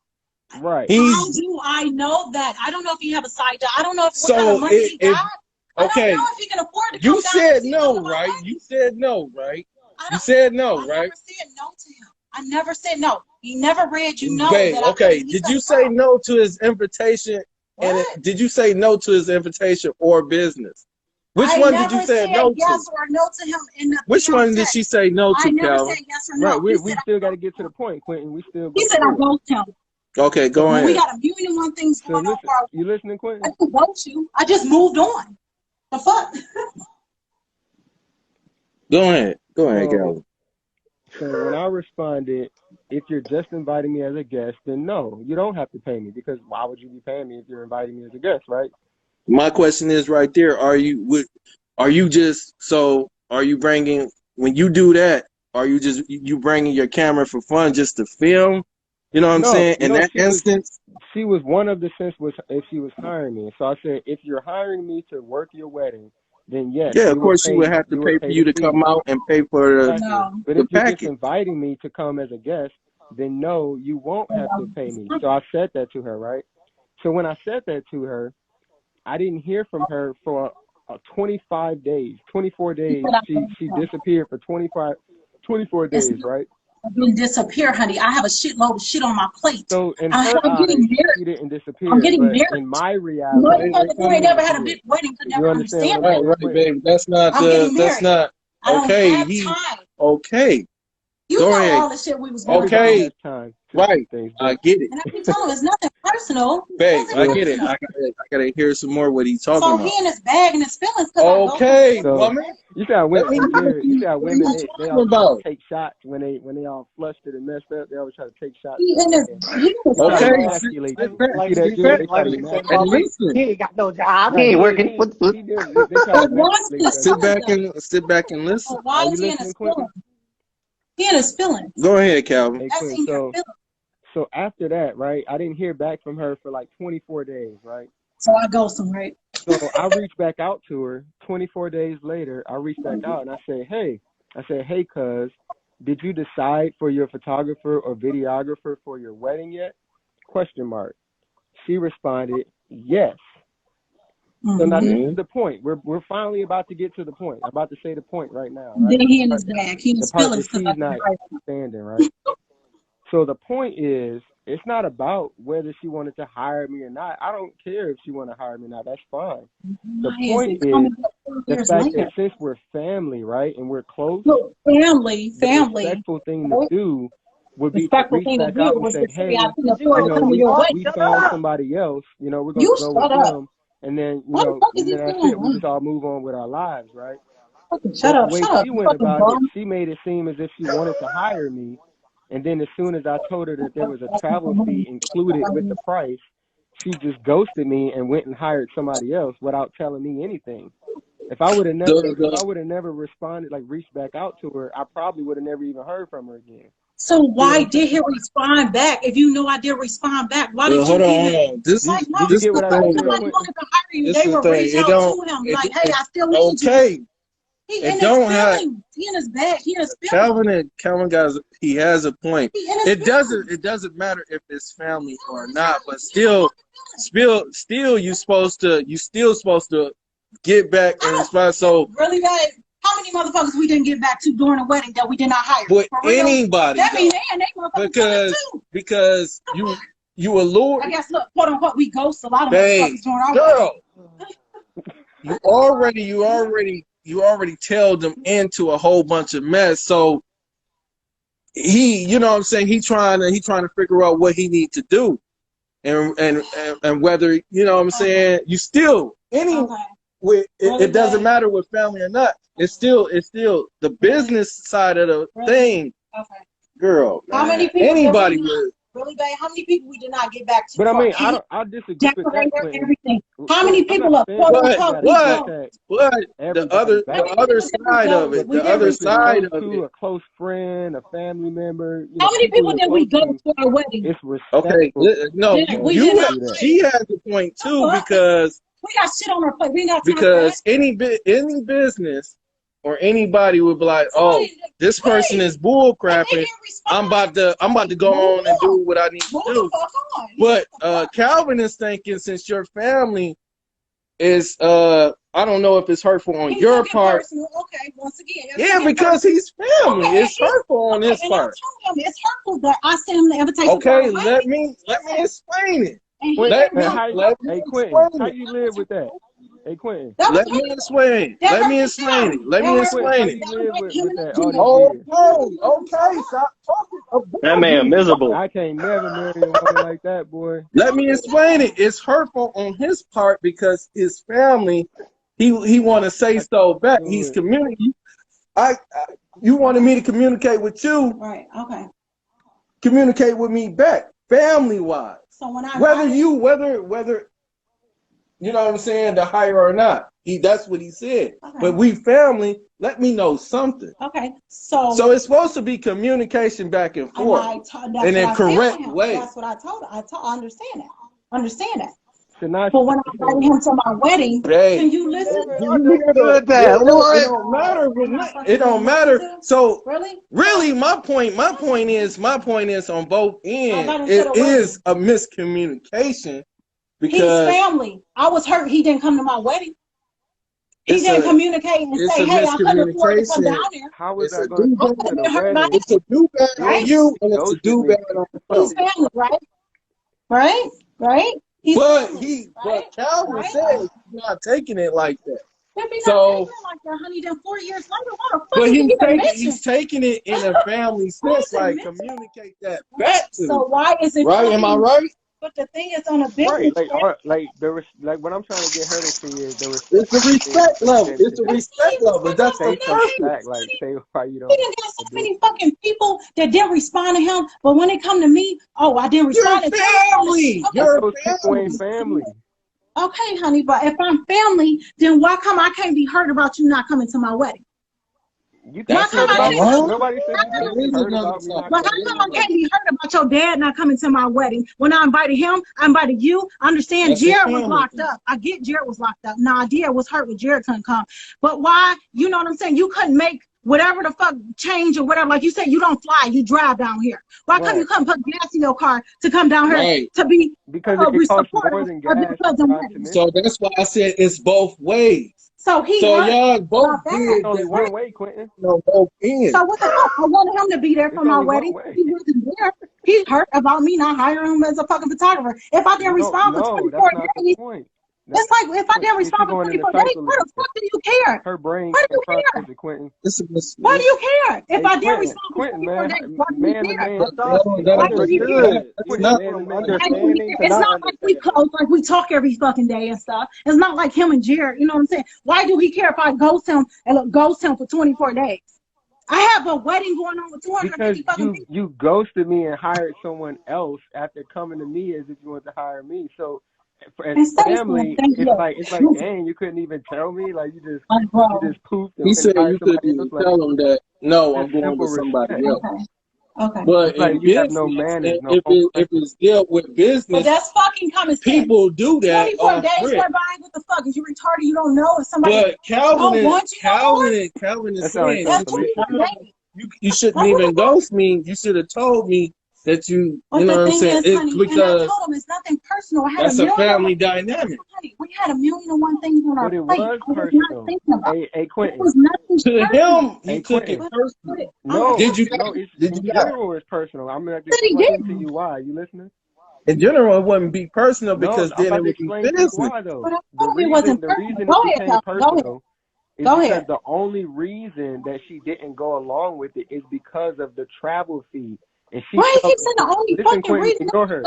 Right. How do I know that? I don't know if you have a side job. I don't know if what kind of money he got. Okay. I don't know if he can afford to come you said no, right? You said no, right? You said no, right? I never said no to him. I never said no. He never read you know. Okay. Did you say no to his invitation? And did you say no to his invitation or business? Which one did you say no to? Yes or no to him in the Which one did she say no to, Calvin? I never said yes or no. Right. We still got to get to the point, Quentin. He said I vote him. Okay, go ahead. We got a million one things going on. You listening, Quentin? I didn't vote you. I just moved on. The fuck? Go ahead, Calvin. So when I responded, if you're just inviting me as a guest, then no, you don't have to pay me because why would you be paying me if you're inviting me as a guest, right? My question is right there. Are you bringing when you do that? Are you bringing your camera for fun just to film You know what I'm saying? In no, that instance, she was one of the sense was if she was hiring me. So I said, if you're hiring me to work your wedding, then yes, yeah, of you would course pay, she would have to pay for you to come out and pay for But the if you're just package. inviting me to come as a guest, then no, you won't have to pay me. So I said that to her, right? So when I said that to her, I didn't hear from her for 25 days, 24 days. She disappeared for 24 days, right? I didn't disappear, honey. I have a shitload of shit on my plate. So in her eyes, she didn't disappear. I'm getting but married. in my reality, You ain't never had a big wedding, could never understand. Right, baby. That's not okay. Okay. You Go know ahead. all the shit we was going okay. Time right. Things, I get it. And I keep telling him it's nothing personal. Babe, I get it. I gotta hear some more what he's talking about. So he in his bag and his feelings. Okay, so, woman. You see how women, you see how women they always about? take shots when they all flustered and messed up. They always try to take shots. He ain't got no job. He ain't working. Sit back and listen. Why is he in his feelings? He in his feelings. Go ahead, Calvin. So after that, right, I didn't hear back from her for like 24 days, right? So I ghosted him, right? So I reached back out to her 24 days later. I reached back out and I said, hey, cuz, did you decide for your photographer or videographer for your wedding yet? ? She responded, yes. So now this is the point. We're finally about to get to the point. I'm about to say the point right now. Right? Then he in his bag. He in his feelings. She's not understanding, right? So the point is, it's not about whether she wanted to hire me or not. I don't care if she wanted to hire me or not. That's fine. The point is the fact that since we're family, right, and we're close, family, the respectful thing to do would be to reach back out and say, hey, we found somebody else. You know, we're going to go with them. And then, and then that's it. We just all move on with our lives, right? The way she went about it, she made it seem as if she wanted to hire me. And then as soon as I told her that there was a travel fee included with the price, she just ghosted me and went and hired somebody else without telling me anything. If I would have never responded, like reached back out to her, I probably would have never even heard from her again. So why did he respond back? If you know I did respond back, why did you hold on. This is what I said. Somebody wanted to hire you. They were reaching out to him like, hey, I still need you. He in his feelings. He in his bag. He in his feelings. Calvin guys, he has a point. It doesn't matter if it's family or not, but still you still supposed to get back and respond. So really, guys, how many motherfuckers we didn't get back to during the wedding that we did not hire? But anybody, that means they motherfuckers because you allured. I guess look, quote unquote, we ghost a lot of motherfuckers during our wedding. You already tailed them into a whole bunch of mess. So he, you know what I'm saying, he trying to figure out what he needs to do. And whether, you know what I'm saying, you still it doesn't matter with family or not. It's still the business side of the thing. Girl, how many people anybody would. Really, babe, how many people we did not get back to? But I mean, I disagree with that. Everything. How many people are the other side of it. The other side of it. A close friend, a family member. How many people did we go to our wedding? It's respectful. Okay, no, she has a point too because we got shit on our plate. We got because any business or anybody would be like, oh, this person is bull crapping. I'm about to go on and do what I need to do. But Calvin is thinking, since your family is I don't know if it's hurtful on your part. Okay, once again. Yeah, because he's family. It's hurtful on his part. It's hurtful, but I sent him the invitation. Okay, let me explain it. Hey, Quentin, how you live with that? Hey, Quentin. Let me explain. Let me explain it. Okay. Stop talking. That man miserable. I can't never marry a woman like that, boy. Let me explain it. It's hurtful on his part because his family, he want to say so back. He's communicating. You wanted me to communicate with you. Right. Okay. Communicate with me back, family wise. So when I whether you know what I'm saying, to hire or not. That's what he said. Okay. But we family, let me know something. Okay. So it's supposed to be communication back and forth in a correct way. That's what I told him. I understand that. Understand that. But when I invited him to my wedding, can you listen? Do you hear that? It don't matter. It don't matter. So really, my point is on both ends. It is a miscommunication because he's family. I was hurt. He didn't come to my wedding. He didn't communicate and say, "Hey, I couldn't afford to come down there." How is that going to happen? It's a do bad on you, and it's a do bad on his family, right? Right. But Calvin said he's not taking it like that. So, like that, honey, then 4 years later, but he's taking it in a family sense, like communicate that back to. So why is it right? Am I right? But the thing is, on a business, like what I'm trying to get her to see is it's the respect level. It's the respect level. That's the first like say why you don't. He done got so many fucking people that didn't respond to him, but when they come to me, I didn't respond to family. Your family. Okay, honey, but if I'm family, then why come I can't be hurt about you not coming to my wedding? Nobody said you heard about me. But how come I can't be hurt about your dad not coming to my wedding? When I invited him, I invited you. I understand Jared was locked up. I get Jared was locked up. Nah, Jared was hurt when Jared couldn't come. But why? You know what I'm saying? You couldn't make whatever the fuck change or whatever. Like you said, you don't fly, you drive down here. Why couldn't you come put gas in your car to come down here to be because it costs more than gas. So that's why I said it's both ways. So y'all both did only one way, Quentin. No, both ends. So what the fuck? I wanted him to be there for my wedding. He wasn't there. He hurt about me not hiring him as a fucking photographer. If I didn't respond for 24 days, it's like if I didn't respond for 24 days, why the fuck do you care? Her brain. Why do you care? Quentin. Why do you care? If I didn't respond for 24 days, why do you care? It's not like we close, like we talk every fucking day and stuff. It's not like him and Jared, you know what I'm saying? Why do he care if I ghost him for 24 days? I have a wedding going on with 250 fucking people. You ghosted me and hired someone else after coming to me as if you wanted to hire me. So as family, it's like, dang, you couldn't even tell me, like you just poofed. He said you couldn't even tell him that. No, I'm going with somebody else. Okay. But like in you business, have no manners, if it's dealt with business, but that's fucking common sense. People do that. 24 days went by. What the fuck? Is you retarded? You don't know if somebody. But Calvin is saying you shouldn't even ghost me. You should have told me that you know what I'm saying? Honey, because I told him it's nothing personal. That's a family dynamic. Honey, we had 1,000,00001 things on our plate. But it was personal. Hey, Quentin. It was nothing to him, he took it personal. No, did you? In general, it's personal. I'm going to explain to you why. You listening? In general, it wouldn't be personal because then it would be business. Why, though. The reason it became personal is because the only reason that she didn't go along with it is because of the travel fee. And she why he said the only fucking reason? Ignore her.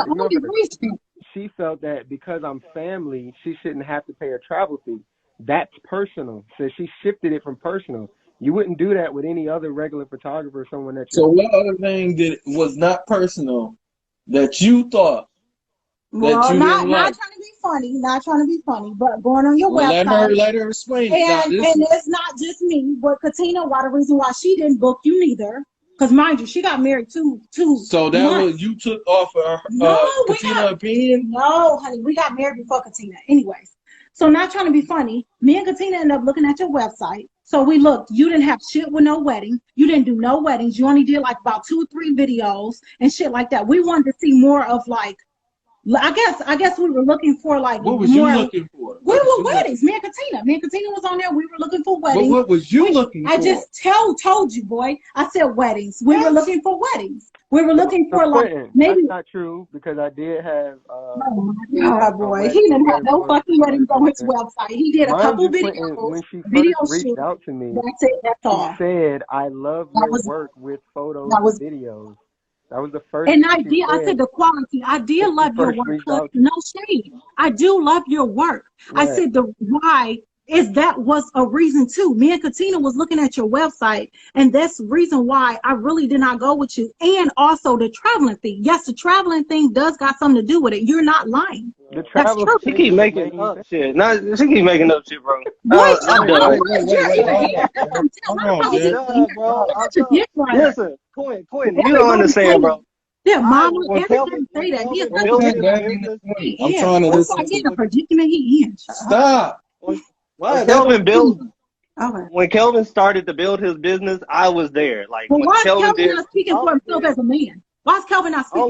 She felt that because I'm family, she shouldn't have to pay a travel fee. That's personal. So she shifted it from personal. You wouldn't do that with any other regular photographer or someone that you. So what other thing that was not personal that you thought? Well, not trying to be funny, but going on your website. Let her explain. And it's not just me, but Katina. Why the reason why she didn't book you neither? Because mind you, she got married two. So that was you took off her Katina opinion? No, honey, we got married before Katina. Anyways, so not trying to be funny, me and Katina ended up looking at your website. So we looked. You didn't have shit with no wedding. You didn't do no weddings. You only did like about 2 or 3 videos and shit like that. We wanted to see more of like. I guess we were looking for like what was more, you looking for? We were weddings. Me and Katina was on there. We were looking for weddings. But what was you looking for? I just told you, boy. I said weddings. We were looking for weddings. We were looking for like maybe. That's not true because I did have. Oh my God, boy! He didn't have no fucking weddings on his website. He did a couple videos. When she first reached out to me, that's it. That's all. She said, "I love your work with photos and videos." That was the first. And I said the quality. I did love your work. No shade. I do love your work. Right. I said why is that was a reason too. Me and Katina was looking at your website, and that's the reason why I really did not go with you. And also the traveling thing. Yes, the traveling thing does got something to do with it. You're not lying. The travel. She keep making up shit. Nah, she keep making up shit, bro. I'm done. Listen, Quentin, you don't understand, bro. Yeah, Mama, everybody say that. I'm trying to listen. The predicament he in. Stop. When Kelvin started to build his business, I was there. Like, well, why is Kelvin not speaking for himself as a man? Why is Kelvin not speaking?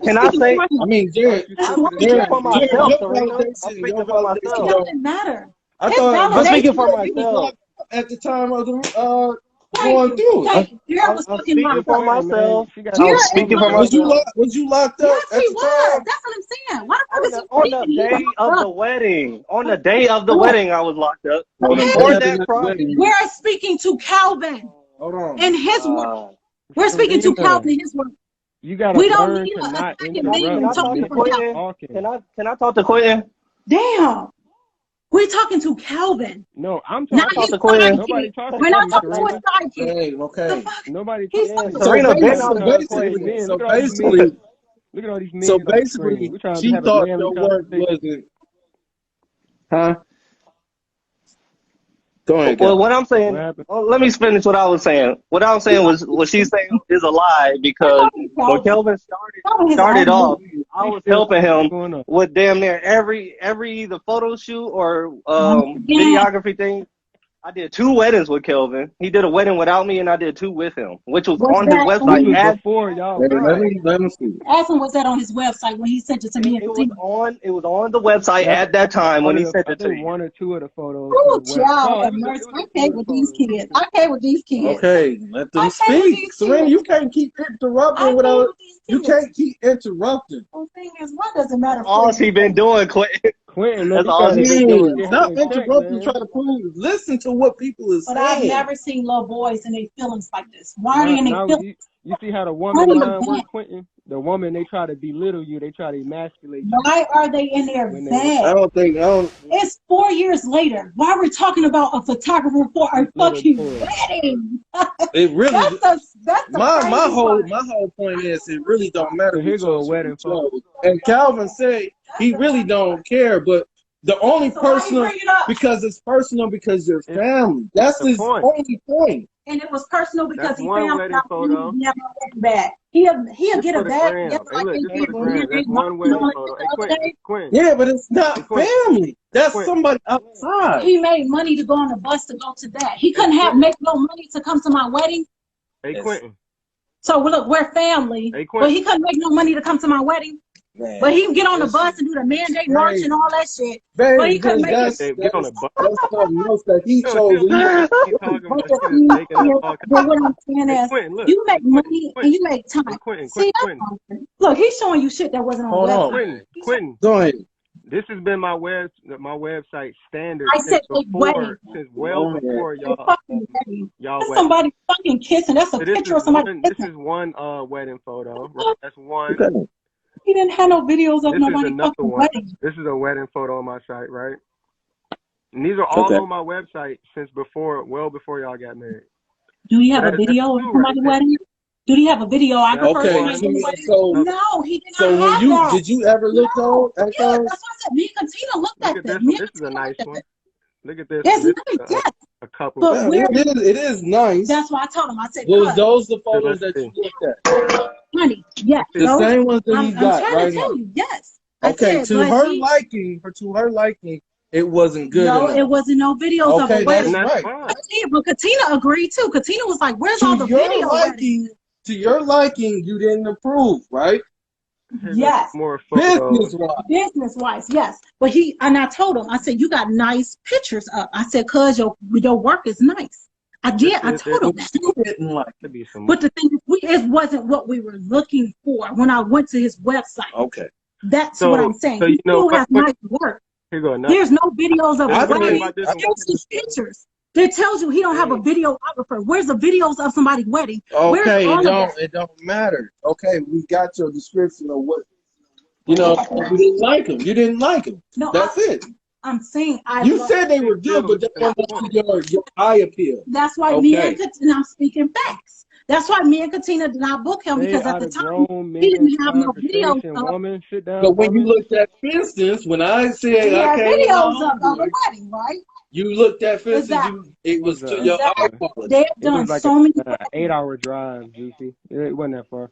Can I say? I mean, Jared, I'm speaking for myself. It doesn't matter. I'm speaking for myself. At the time of the going through. I'm speaking for myself. Was you locked up? Yes, he was. That's what I'm saying. Why on the day of the wedding. On the day of the wedding, I was locked up. We're speaking to Calvin. Hold on. And his work. We're speaking to Calvin and his work. You gotta learn to not interrupt. Can I talk to Quentin? Damn. We're talking to Calvin. No, I'm talking to Quentin. Nobody talking. We're not talking to his sidekick. Okay. Nobody. Serena, so basically, look at all these men. So basically, she thought your work wasn't. Huh? Go ahead. Well, what I'm saying, let me finish what I was saying. What I was saying was what she's saying is a lie because when Kelvin started off, I was helping him with damn near every either photo shoot or videography thing. I did 2 weddings with Kelvin. He did a wedding without me, and I did 2 with him, which was on his website. Before y'all. Let me see. Ask him, was that on his website when he sent it to me? It was on the website at that time when he sent it to me. 1 or 2 of the photos. Oh, child, I can't with these kids. I can't with these kids. Okay, let them speak. Serena, you can't keep interrupting without. You can't keep interrupting. The thing is, what does it matter? All she been doing, Quentin, that's all she's been doing. Stop interrupting. Try to prove. Listen to what people is saying. But I've never seen little boys in their feelings like this. Why are they in their feelings? You see how the woman mind works, Quentin? The woman, they try to belittle you. They try to emasculate you. Why are they in their bed? I don't think. It's 4 years later. Why are we talking about a photographer for a fucking wedding? It really. That's my whole point is it really don't matter. Here go a wedding photo. And Calvin said he really don't care, but the only personal because it's personal because you're family. That's his only point. And it was personal because he found out he never went back. He'll get a bag. Yeah, but it's not family. That's somebody outside. He made money to go on the bus to go to that. He couldn't make no money to come to my wedding. Hey, Quentin. So look, we're family. But he couldn't make no money to come to my wedding. Man, but he can get on the bus and do the mandate march and all that shit. But he couldn't make it. Get on the bus. That's something else that he chose. But what I'm saying is, you make money and you make time. See, look, he's showing you shit that wasn't on the website. Quentin, go ahead. This has been my website standard since well before y'all that's somebody fucking kissing. That's a picture of somebody kissing. This is one wedding photo. Right? That's one. Okay. He didn't have no videos of nobody fucking wedding. This is a wedding photo on my site, right? And these are all on my website since well before y'all got married. Do you have a video of somebody's wedding? Do you have a video? I prefer so no, he did not so have when that. Did you ever look on? Yeah, that's what I said. Me and Katina looked at this. This is a nice one. Look at this. It's nice, yes. A couple. But it is nice. That's why I told him. I said, was those the photos that you looked at? Honey, yes. The same ones that you got, right? Yes. Okay, to her liking, it wasn't good. No, it wasn't no videos of a wedding. That's right. But Katina agreed too. Katina was like, "Where's all the videos?" To your liking, you didn't approve, right? Yes. More business-wise, yes. But I told him, I said, you got nice pictures up. I said, cause your work is nice. I did. I told him that. But the thing is, it wasn't what we were looking for when I went to his website. Okay. That's what I'm saying. So, he still has nice work. There's no videos of a wedding. There's just pictures. That tells you he don't have a videographer. Where's the videos of somebody's wedding? Okay, it don't matter. Okay, we got your description of what you didn't like him. You didn't like him. No, that's it. I'm saying You said they were good, but that wasn't your eye appeal. That's why me and Katina, I'm speaking facts. That's why me and Katina did not book him, because at the time he didn't have no videos of. Woman, sit down. But when you looked at Fences, when I said he had okay, videos of the wedding, right? You looked at Fences, Exactly. it was to your eyeballs. They've done like so many 8-hour drive, Juicy. It wasn't that far.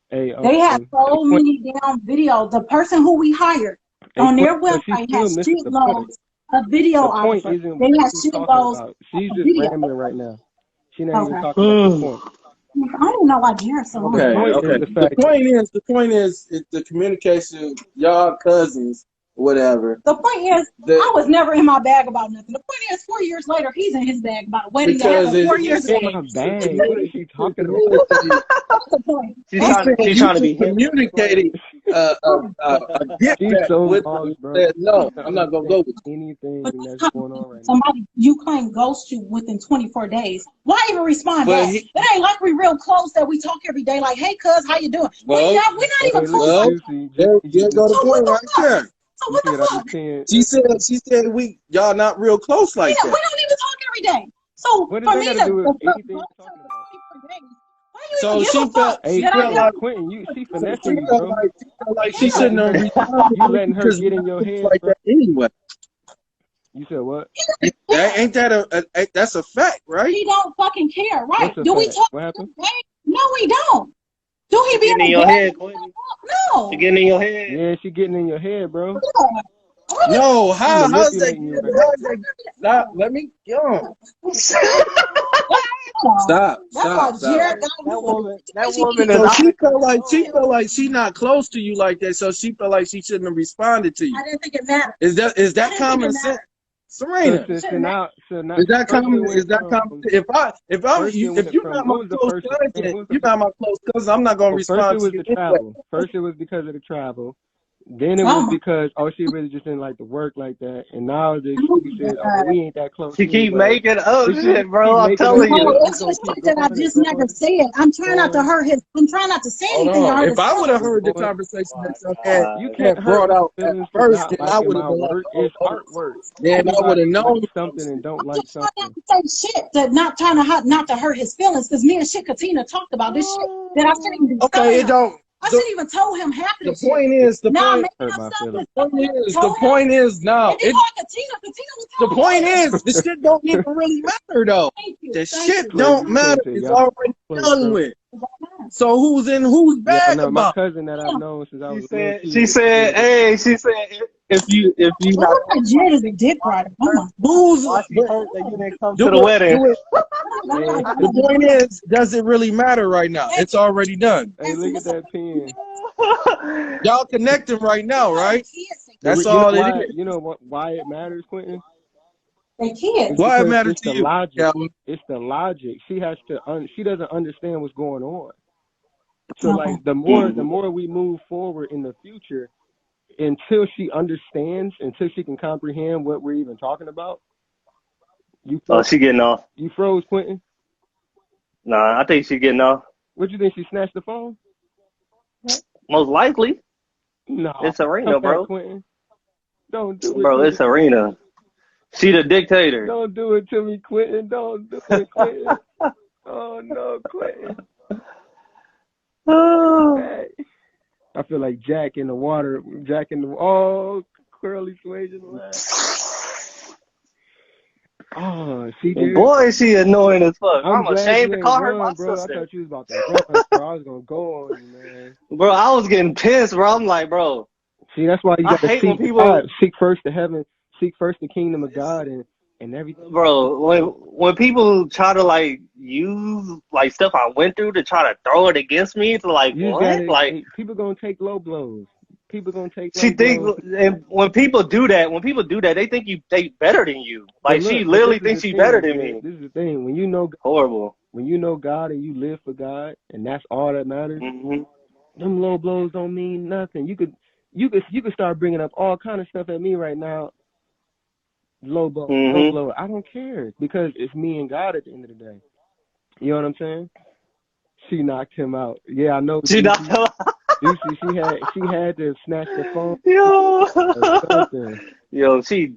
Hey, they had so many damn videos. The person who we hired on their website has shitloads of video on it. They have shitloads. She's just rambling right now. She's not even talking about the point. I don't know why Jared's so okay. The point is the communication, y'all cousins, whatever. The point is, I was never in my bag about nothing. The point is, 4 years later, he's in his bag about a wedding that happened 4 years ago. What is she talking about? That's the point. She's trying to be communicating. She's so lost, bro. No, I'm not gonna go with anything that's going on right somebody you claim ghost you within 24 days. Why even respond back? It ain't like we real close that we talk every day. Like, hey, cuz, how you doing? We're not even close. Well, you go to point right there. So what the fuck? She said y'all not real close like that. We don't even talk every day. So what for me to do with anything you're talking about? So she felt like Quentin, she finessing you, bro. She felt like she shouldn't have responded. You letting her get in your head like that anyway. You said what? Ain't that that's a fact, right? He don't fucking care, right? Do we talk? What happened? No, we don't. Do he be in your head, Quentin? No. She getting in your head? Yeah, she getting in your head, bro. No, how's that? Stop. Let me go. Stop. That woman so she felt like she not close to you like that, so she felt like she shouldn't have responded to you. I didn't think it mattered. Is that common sense? Serena, is that common? If you're not my close cousin, you're not my close cousin, I'm not gonna respond to you. First, it was because of the travel. Then it was because she really just didn't like to work like that, and now the excuse is we ain't that close. She keep making up shit, bro. I'm telling you. It's some shit that I just never said. I'm trying not to hurt his. I'm trying not to say anything. If I would have heard the conversation that you can't brought out at first, then I would have been like, it's artwork. Then I would have known something and don't like something. I'm not to say shit that not to hurt his feelings, because me and Katina talked about this shit that I shouldn't even. Okay, it don't. I should even told him half of the point is the point is now the point is the shit don't even really matter though. The shit don't matter. It's already done with. So who's in whose bag about? My cousin that I've known since I was she said if you not Jared is a dick rider. Who's hurt that you didn't come to the wedding? The point is, does it really matter right now? It's already done. Hey, look at that pen. Y'all connecting right now, right? That's all it is. You know why it matters, Quentin? They can't. Why it matters to you? It's the logic. She has to. She doesn't understand what's going on. So like the more we move forward in the future, until she understands, until she can comprehend what we're even talking about. She getting off. You froze, Quentin? Nah, I think she getting off. What you think? She snatched the phone? Most likely. No. It's Serena, bro. Quentin. Don't do it. Bro, it's Serena. She the dictator. Don't do it to me, Quentin. Don't do it, Quentin. Oh, no, Quentin. Hey. I feel like Jack in the water. Curly suasion. Oh, she did. Boy, she annoying as fuck. I'm ashamed to call her my bro. sister. I thought you was about to run, bro. I was gonna go on you, man. Bro, I was getting pissed, bro. I'm like, bro. See, that's why you gotta seek first the heaven, seek first the kingdom of God and everything. Bro, when people try to like use like stuff I went through to try to throw it against me, it's like like people gonna take low blows. People gonna take. And when people do that, they think they better than you. Like she literally thinks she's better than me. This is the thing. When you know horrible. When you know God and you live for God, and that's all that matters. Them low blows don't mean nothing. You could start bringing up all kind of stuff at me right now. Low blow. I don't care because it's me and God at the end of the day. You know what I'm saying? She knocked him out. Yeah, I know. She knocked him out. Juicy, she had to snatch the phone. Yo, she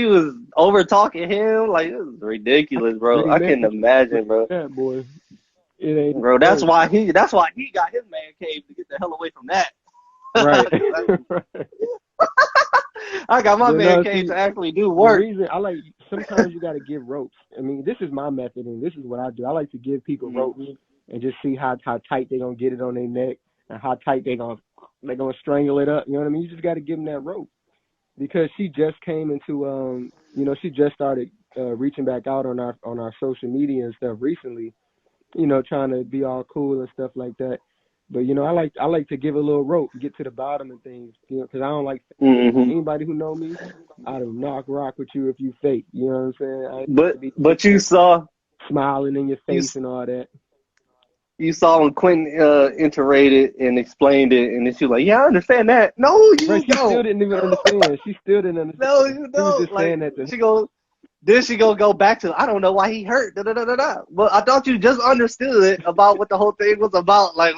was over talking him. Like, it was ridiculous, bro. I can't imagine, bro. That boy. It ain't bro, that's why he got his man cave to get the hell away from that. Right. I got my man cave to actually do work. The reason sometimes you gotta give ropes. I mean, this is my method and this is what I do. I like to give people ropes and just see how tight they gonna get it on their neck and how tight they gonna strangle it up. You know what I mean? You just gotta give them that rope. Because she just came into she just started reaching back out on our social media and stuff recently, trying to be all cool and stuff like that. But I like to give a little rope, get to the bottom of things, because I don't like anybody who know me. I do not rock with you if you fake. You know what I'm saying? But you saw smiling in your face and all that. You saw when Quentin iterated and explained it, and then she was like, "Yeah, I understand that." No, you don't. She still didn't even understand. She still didn't understand. No, you don't. She was just saying that Then she go back to, I don't know why he hurt. Da, da, da, da, da. Well, I thought you just understood about what the whole thing was about. Like,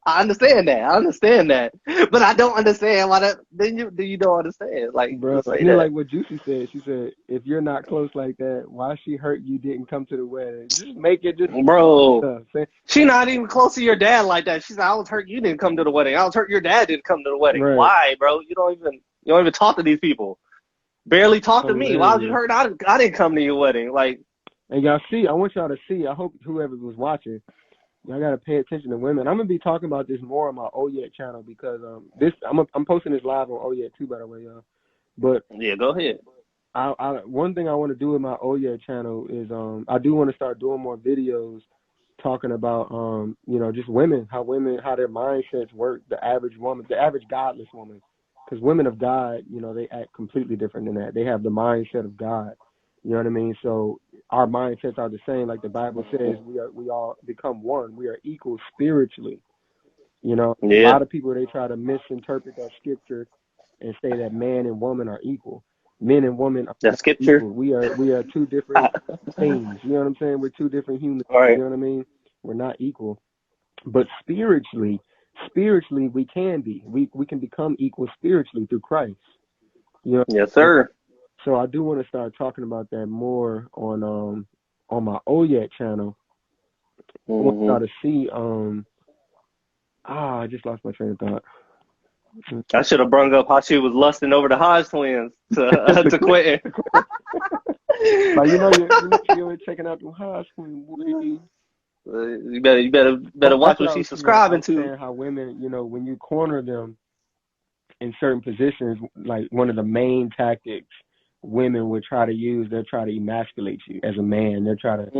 I understand that, but I don't understand why that. Then you don't understand. Like, bro, like what Juicy said. She said, if you're not close like that, why she hurt you didn't come to the wedding? Just make it just. Bro, she not even close to your dad like that. She said, I was hurt you didn't come to the wedding. I was hurt your dad didn't come to the wedding. Right. Why, bro? You don't even talk to these people. Barely talk to me. Why was you hurt? I didn't come to your wedding. Like, and y'all see, I want y'all to see. I hope whoever was watching, y'all gotta pay attention to women. I'm gonna be talking about this more on my OYETT channel because I'm posting this live on OYETT too, by the way, y'all. But yeah, go ahead. One thing I want to do with my OYETT channel is I do want to start doing more videos talking about just women, how their mindsets work. The average woman, the average godless woman. Because women of God, they act completely different than that. They have the mindset of God. You know what I mean? So our mindsets are the same. Like the Bible says, we all become one. We are equal spiritually. A lot of people, they try to misinterpret that scripture and say that man and woman are equal. Men and women are scripture. Equal. We are two different things. You know what I'm saying? We're two different humans. Right. You know what I mean? We're not equal. But spiritually, we can be. We can become equal spiritually through Christ. Yes, sir. So I do want to start talking about that more on my OYETT channel. I want y'all to see. I just lost my train of thought. I should have brung up how she was lusting over the Hodge twins to Quentin. Like you were checking out the Hodge twins, boy. You better watch what she's subscribing to. How women, when you corner them in certain positions, like one of the main tactics women would try to use, they'll try to emasculate you as a man. They'll try to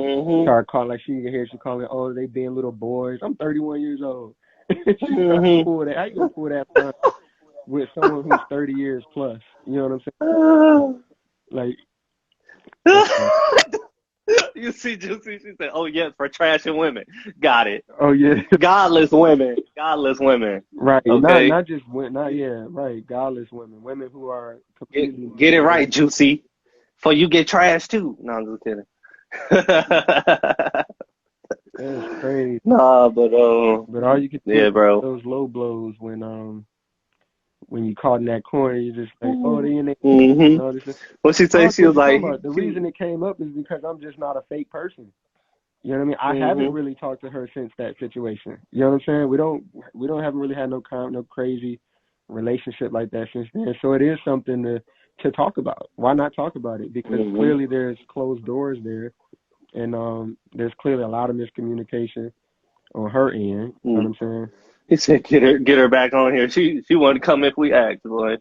start calling, like she calling, oh, they being little boys. I'm 31 years old. She pull that. How you gonna pull that from with someone who's 30 years plus? You know what I'm saying? Like. You see, Juicy, she said, oh, yes, for trashing women. Got it. Oh, yeah. Godless women. Right. Okay. Right. Godless women. Women who are completely... Get it right, Juicy. For you get trashed, too. No, I'm just kidding. That's crazy. Nah, but all you can do bro. Those low blows when you caught in that corner, you just like, oh, they in there. What she say? She was like, the reason it came up is because I'm just not a fake person. You know what I mean? I haven't really talked to her since that situation. You know what I'm saying? We haven't really had no crazy relationship like that since then. So it is something to talk about. Why not talk about it? Because clearly there's closed doors there, and there's clearly a lot of miscommunication on her end. You know what I'm saying? He said, "Get her back on here. She wouldn't come if we asked, boy."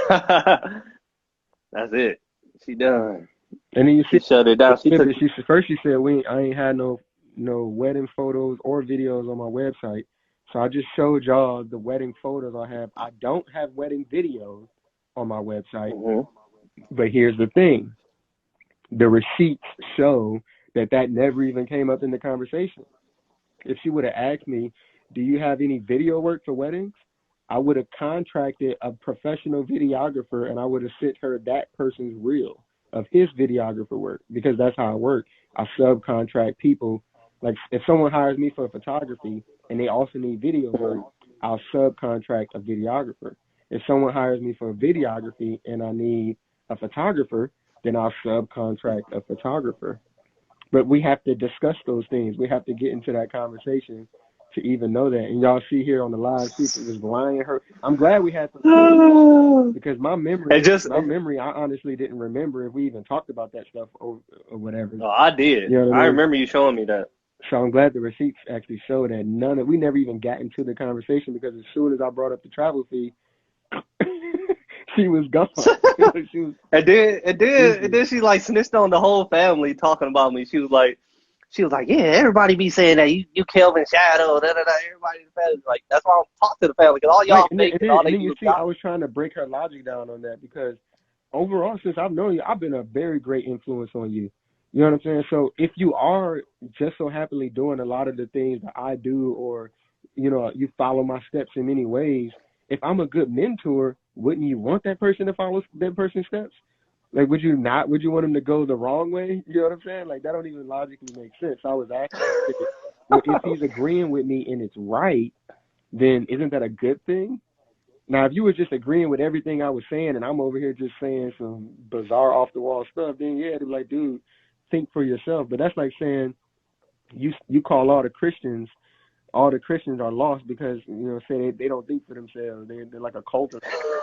That's it. She done. And then you see, shut it down. She said, I ain't had no wedding photos or videos on my website. So I just showed y'all the wedding photos I have. I don't have wedding videos on my website. But here's the thing: the receipts show that never even came up in the conversation. If she would have asked me, do you have any video work for weddings? I would have contracted a professional videographer and I would have sent her that person's reel of his videographer work, because that's how I work. I subcontract people. Like if someone hires me for photography and they also need video work, I'll subcontract a videographer. If someone hires me for videography and I need a photographer, then I'll subcontract a photographer. But we have to discuss those things. We have to get into that conversation to even know that. And y'all see here on the live, people just lying her. I'm glad we had some because my memory, I honestly didn't remember if we even talked about that stuff or whatever. Oh, I did. You know what I mean? remember you showing me that. So I'm glad the receipts actually show that we never even got into the conversation because as soon as I brought up the travel fee, she was gone. And then she like snitched on the whole family talking about me. She was like, yeah, everybody be saying that you Kelvin Shadow, da da da. Everybody in the family like that's why I don't talk to the family because all y'all fake. And then you see, I was trying to break her logic down on that because overall, since I've known you, I've been a very great influence on you. You know what I'm saying? So if you are just so happily doing a lot of the things that I do, or you know, you follow my steps in many ways, if I'm a good mentor, wouldn't you want that person to follow that person's steps? Like, would you not? Would you want him to go the wrong way? You know what I'm saying? Like, that don't even logically make sense. So I was asking, well, if he's agreeing with me and it's right, then isn't that a good thing? Now, if you were just agreeing with everything I was saying and I'm over here just saying some bizarre off-the-wall stuff, then yeah, they'd be like, dude, think for yourself. But that's like saying you call all the Christians are lost because, you know, say they don't think for themselves. They're like a cult.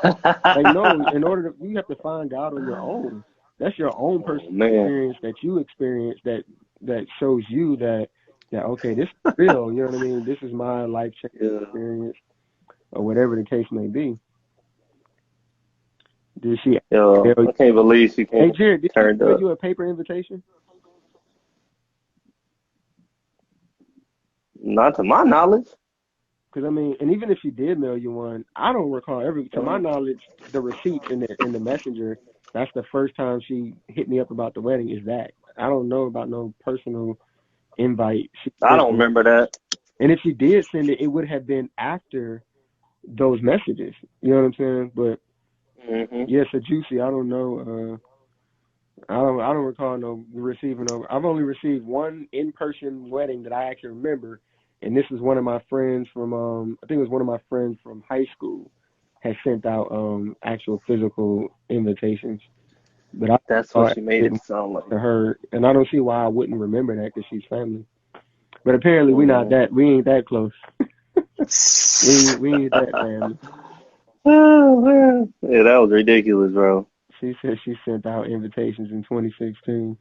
Like, no, you have to find God on your own. That's your own personal experience that you experience that shows you that okay, this is real. You know what I mean? This is my life-changing experience, or whatever the case may be. Did she? I can't believe she can't. Hey, Jared, did she send you a paper invitation? Not to my knowledge. Because I mean, and even if she did mail you one, I don't recall to my knowledge, the receipts in the messenger. That's the first time she hit me up about the wedding. Is that I don't know about no personal invite. I don't remember that. And if she did send it, it would have been after those messages. You know what I'm saying? But yeah, so Juicy, I don't know. I don't recall receiving. I've only received one in-person wedding that I actually remember. And this is one of my friends from, I think it was one of my friends from high school had sent out actual physical invitations. But that's what she made it sound like to her, and I don't see why I wouldn't remember that because she's family. But apparently we ain't that close. we ain't that family. Oh man, yeah, that was ridiculous, bro. She said she sent out invitations in 2016.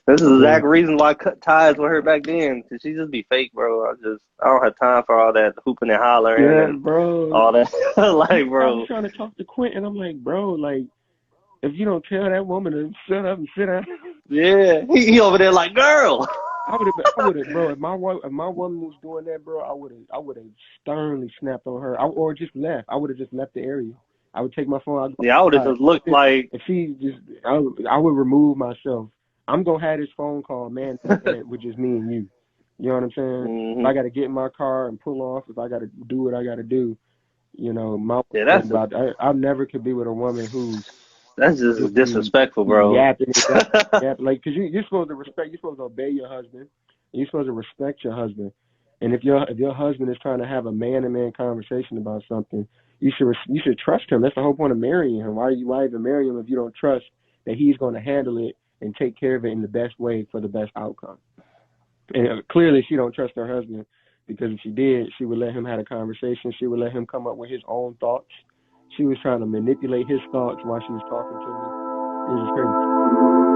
This is the exact reason why I cut ties with her back then, because she just be fake, bro. I don't have time for all that hooping and hollering. Yeah, and bro. All that. Like, bro. I was trying to talk to Quentin. I'm like, bro, like, if you don't tell that woman to shut up and sit down. Yeah, he over there like, girl. I would have, bro. If my woman was doing that, bro, I would have sternly snapped on her, or just left. I would have just left the area. I would take my phone. I would have just looked like. If she just, I would remove myself. I'm gonna have this phone call, man, with just me and you. You know what I'm saying? If I got to get in my car and pull off, if I got to do what I got to do, you know, I never could be with a woman who's. That's just disrespectful, bro. Yapping, like, because you're supposed to respect, you're supposed to obey your husband. You're supposed to respect your husband. And if your husband is trying to have a man-to-man conversation about something, you should trust him. That's the whole point of marrying him. Why even marry him if you don't trust that he's going to handle it and take care of it in the best way for the best outcome? And clearly she don't trust her husband, because if she did, she would let him have a conversation. She would let him come up with his own thoughts. She was trying to manipulate his thoughts while she was talking to me. It was crazy.